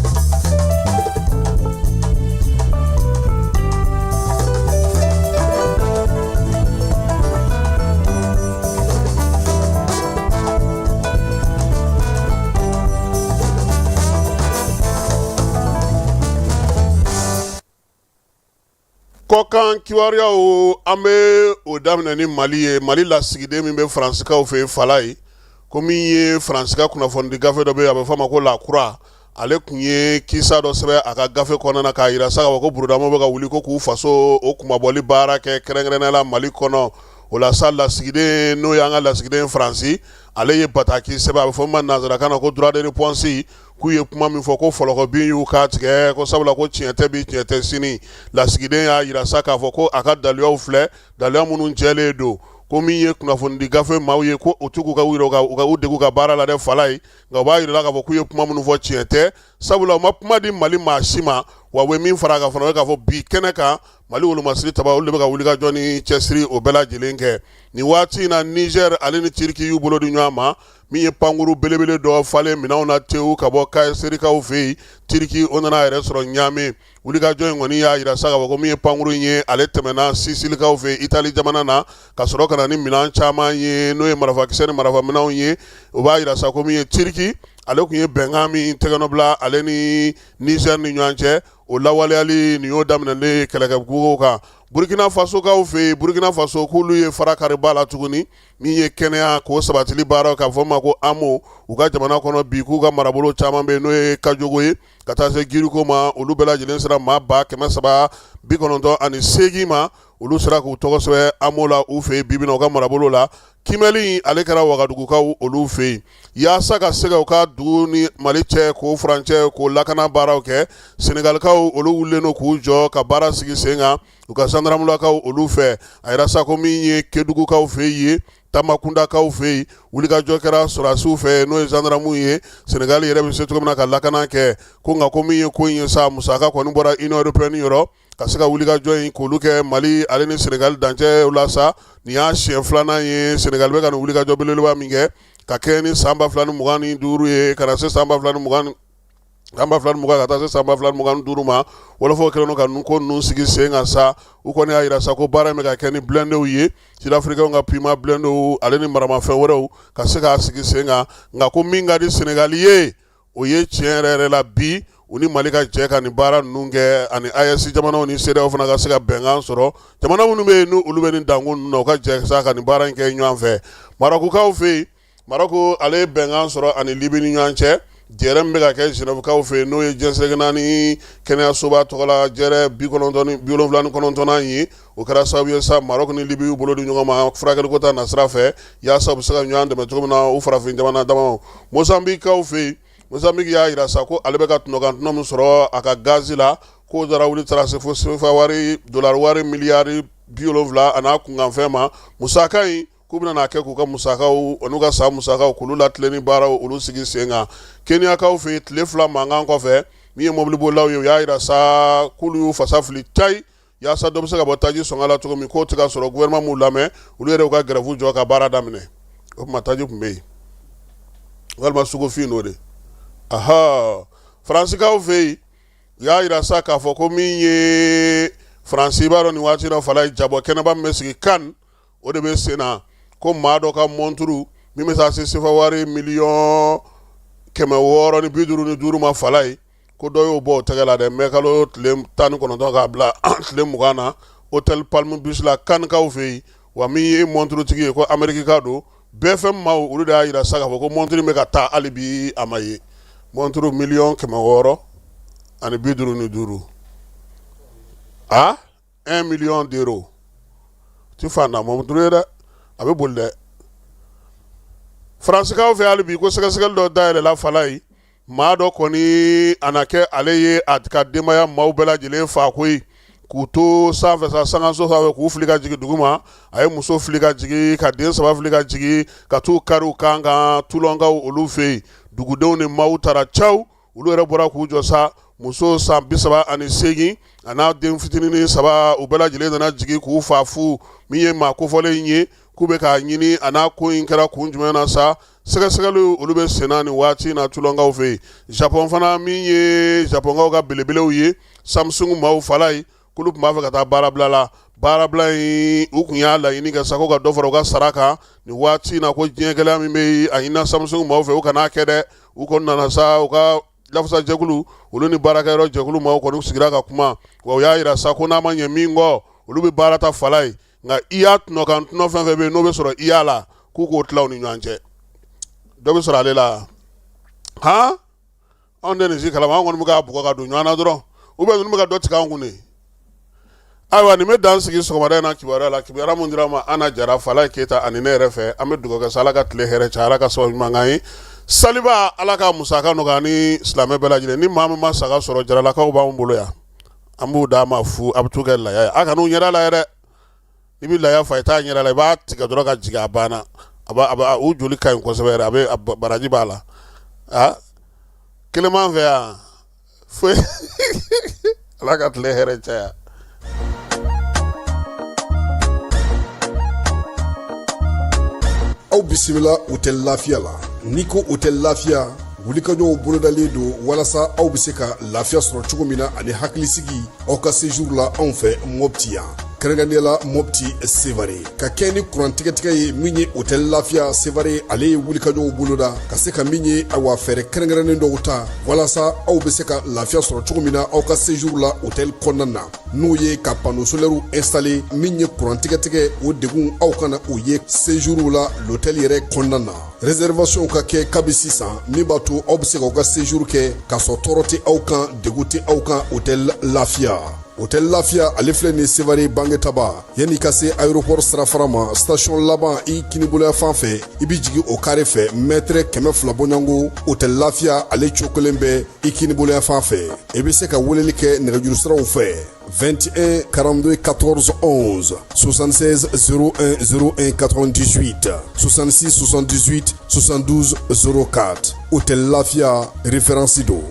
Kɔkan kibaruyaw an bɛ o daminɛ ni Mali ye Mali lasigiden min bɛ Faransikaw fɛ yen fala ye ko min ye Faransika kunnafonidi gafe dɔ bɛ yen a bɛ fɔ a ma ko La Croix ale tun ye kisa dɔ sɛbɛn a ka gafe kɔnɔna na k'a yira sa k'a fɔ ko burudamaw bɛ ka wuli ko k'u faso o kumabɔli baara kɛ kɛrɛnkɛrɛnnenya la Mali kɔnɔ o la sa lasigiden n'o y'an ka lasigiden Faransi ale ye bataki sɛbɛn a bɛ fɔ min ma nanzarakan na ko droit de réponse k'u ye kuma min fɔ ko fɔlɔkɔbin y'u k'a tigɛ ko sabula ko tiɲɛ tɛ bi tiɲɛ tɛ sini lasigiden y'a yira sa k'a fɔ ko a ka daliyaw filɛ daliya minnu jɛlen don ko min ye kunnafonidi gafe maaw ye ko u t'u ka wuli u ka u degu ka baara la dɛ fala ye nka u b'a yira k'a fɔ k'u ye kuma minnu fɔ tiɲɛ tɛ sabula u ma kuma di Mali maa si ma wa u bɛ min fara a kan fana o ye k'a fɔ bi kɛnɛ kan Mali wolomasiri taba olu de bɛ ka wulikajɔ ni cɛsiri o bɛɛ lajɛlen kɛ nin waati in na Niger ale ni Turki y'u bolo di ɲɔgɔn ma min ye pankuru belebele dɔ falen minɛnw na tewu ka bɔ serikaw fɛ yen Turki o nana a yɛrɛ sɔrɔ Ɲame wulikajɔ in kɔni y'a yira sa k'a fɔ ko min ye pankuru in ye ale tɛmɛna Sisilikaw fɛ Itali jamana na ka sɔrɔ ka na ni minɛn caman ye n'o ye marafakisɛ ni marafaminɛnw ye o b'a yira sa ko min ye Turki ale tun ye bɛnkan min tɛgɛnɔbila ale ni Niger ni ɲɔgɔn cɛ o lawaleyali nin y'o daminɛlen kɛlɛkɛbuguw kan Burkina Faso kaw fɛ Burkina Faso k'olu ye fara kariba la tuguni min ye kɛnɛya k'o sabatili baaraw k'a fɔ ma ko AMO u ka jamana kɔnɔ bi k'u ka marabolo caman bɛ n'o ye Kajogo ye ka taa se Giriko ma olu bɛɛ lajɛlen sera maa 398 ma olu sera k'u tɔgɔ sɛbɛn AMO la u fɛ bi bina u ka marabolo la Kimɛli ale kɛra Wagadugukaw olu fɛ yaasa ka se ka u ka dugu ni Mali cɛ k'o furancɛ k'o lakana baaraw kɛ Senegalikaw olu wulilen don k'u jɔ ka baara sigi sen kan u ka gendarmelakaw olu fɛ a yira sa ko min ye Kedugukaw fɛ ye Tamakundakaw fɛ yen wulikajɔ kɛra sɔrasiw fɛ n'o ye gendarmew ye Senegal yɛrɛ bɛ se cogo min na ka lakana kɛ ko nka ko min ye ko in ye sa musaka kɔni bɔra Union Européenne yɔrɔ ka se ka wulikajɔ in k'olu kɛ Mali ale ni Senegal dancɛ la sa nin y'a siɲɛ filanan ye Senegal bɛ ka nin wulikajɔ belebeleba min kɛ ka kɛ ni san 2025 ye ka na se san 2020 ka taa se san 2025 ma wɔlɔfɔw kɛlen don ka ko ninnu sigi sen kan sa u kɔni y'a yira sa ko baara in bɛ ka kɛ ni blindéw ye Sud-Africains ka Puma blindéw ale ni maramafɛn wɛrɛw ka se k'a sigi sen kan nka ko min ka di Senegal ye o ye tiɲɛ yɛrɛ yɛrɛ la bi u ni Mali ka jɛ ka nin baara ninnu kɛ ani AES jamanaw ni CEDEAO fana ka se ka bɛnkan sɔrɔ jamana minnu bɛ yen n'olu bɛ nin dankun ninnu na u ka jɛ sa ka nin baara in kɛ ɲɔgɔn fɛ Marokukaw fɛ yen Maroko ale ye bɛnkan sɔrɔ ani Libi ni ɲɔgɔn cɛ jɛrɛ min bɛ ka kɛ Genèvekaw fɛ yen n'o ye diɲɛsɛrɛgɛ naani kɛnɛyasoba tɔgɔ la jɛrɛ 79 ye o kɛra sababu ye sa Maroc ni Libi y'u bolo di ɲɔgɔn ma furakɛliko ta nasira fɛ yaasa u bɛ se ka ɲɔgɔn dɛmɛ cogo min na u farafin jamana damaw Mozambiquekaw fɛ yen Mozambique y'a yira sa ko ale bɛ ka tunɔgɔntɔnɔ min sɔrɔ a ka gazi la k'o dara wuli taara se fo sefa wari dolari wari miliyari 70 a n'a kunkanfɛn ma musaka in k'u bɛna n'a kɛ k'u ka musakaw n'u ka san musakaw k'olu latilen ni baaraw olu sigi sen kan Keniyakaw fɛ yen tile 2 mankan kɔfɛ min ye mobilibolilaw ye u y'a yira sa k'olu y'u fasa fili tayi yaasa dɔ bɛ se ka bɔ taji sɔngɔ la cogo min k'o tɛ ka sɔrɔ gouvernement m'u lamɛn olu yɛrɛ y'u ka grève jɔ ka baara daminɛ o tuma taji tun bɛ yen walima sugufin n'o de aha Faransikaw fɛ yen u y'a yira sa k'a fɔ ko min ye Faransi b'a dɔn nin waati la fala ye jabɔ kɛnɛba min bɛ sigi Cannes o de bɛ sen na ko maa dɔ ka monturu min bɛ taa se sefa wari 650,000 ma fala ye ko dɔ y'o bɔ o tɛgɛ la dɛ mɛ kalo tile 19 k'a bila tile 20 na hôtel Palme Bus la Canneskaw fɛ yen wa min ye monturutigi ye ko Amérique don bɛɛ fɛn maaw olu de y'a yira sa k'a fɔ ko monturu bɛ ka taa hali bi a ma ye monturu 650,000 a 1 million d'euros ti fa na monturu ye dɛ a bɛ boli dɛ Faransikaw fɛ hali bi ko sɛgɛsɛgɛli dɔ dayɛlɛ la fala ye maa dɔ kɔni a na kɛ ale ye a ka denbaya maaw bɛɛ lajɛlen fa koyi k'u to sanfɛ sa sangaso sanfɛ k'u fili ka jigin dugu ma a ye muso fili ka jigin ka den 3 fili ka jigin ka t'u kari u kan kan tulonkaw olu fɛ yen dugudenw ni maaw taara caw olu yɛrɛ bɔra k'u jɔ sa muso san 38 a n'a den fitinin 3 u bɛɛ lajɛlen nana jigin k'u fa fu min ye maa kofɔlen ye k'u bɛ k'a ɲini a n'a ko in kɛra kun jumɛn na sa sɛgɛsɛgɛliw olu bɛ senna nin waati na tulonkaw fɛ yen Japon fana min ye Japonkaw ka belebelew ye Samsung maaw fala ye k'olu tun b'a fɛ ka taa baarabila la baarabila in u tun y'a laɲini kɛ sa ko ka dɔ fara u ka sara kan nin waati na ko diɲɛ gɛlɛya min bɛ yen a ɲinina Samsung maaw fɛ u kana kɛ dɛ u kɔni nana sa u ka lafasa jɛkulu olu ni baarakɛyɔrɔ jɛkulu maaw kɔni sigira ka kuma wa u y'a yira sa ko n'a ma ɲɛ min kɔ olu bɛ baara ta fala ye nka i y'a tunɔkantunɔ fɛn fɛn bɛ yen n'o bɛ sɔrɔ i y'a la k'u k'o tila u ni ɲɔgɔn cɛ dɔ bɛ sɔrɔ ale la han anw tɛ nin si kalama anw kɔni bɛ k'a bugɔ ka don ɲɔgɔn na dɔrɔn ninnu bɛ ka dɔ tigɛ anw kun de ayiwa nin bɛ dan sigi sɔgɔmada in na kibaruya la kibaruya mun dira ma Ana Jara Fala Keyita ani ne yɛrɛ fɛ an bɛ dugawu kɛ Ala ka tile hɛrɛ caya Ala ka sababu ɲuman k'an ye saliba Ala ka musaka nɔgɔya ni silamɛ bɛɛ lajɛlen ni maa min ma saga sɔrɔ jaralakaw b'anw bolo yan an b'u d'a ma fu a bɛ t'u kɛ laya ye a kan'u ɲɛda la yɛrɛ i bɛ laya fa i t'a ɲɛda la i b'a tigɛ dɔrɔn ka jigin a banna u joli ka ɲi kosɛbɛ yɛrɛ a bɛ baraji b'a la kelen m'an fɛ yan foyi Ala ka tile hɛrɛ caya. Aw bisimila hôtel Lafiya la n'i ko hôtel Lafiya wulikajɔw bolodalen don walasa aw bɛ se ka lafiya sɔrɔ cogo min na ani hakilisigi aw ka séjour la anw fɛ Mopti yan kɛrɛnkɛrɛnnenya la Mopti Sevare ka kɛ ni kurantigɛtigɛ ye min ye hôtel Lafiya Sevare ale ye wulikajɔw boloda ka se ka min ye awa fɛɛrɛ kɛrɛnkɛrɛnnen dɔw ta walasa aw bɛ se ka lafiya sɔrɔ cogo min na aw ka séjour la hôtel kɔnɔna na n'o ye ka panneau solaire installé min ye kurantigɛtigɛ o degun aw kana o ye séjour la l'hôtel yɛrɛ kɔnɔna na réservation ka kɛ kabi sisan min b'a to aw bɛ se k'aw ka séjour kɛ k'a sɔrɔ tɔɔrɔ tɛ aw kan degun tɛ aw kan hôtel Lafiya. Hôtel Lafiya ale filɛ nin Sevare Bangetaba yanni ka se aéroport sirafara ma station laban i kiniboloya fan fɛ i bi jigin o carré fɛ mètre 200 bɔɲango Hôtel Lafiya ale cokolen bɛ i kiniboloya fan fɛ i bɛ se ka weleli kɛ nɛgɛjuru siraw fɛ 21 42 14 11 76 01 01 98 66 78 72 04 Hôtel Lafiya référence do.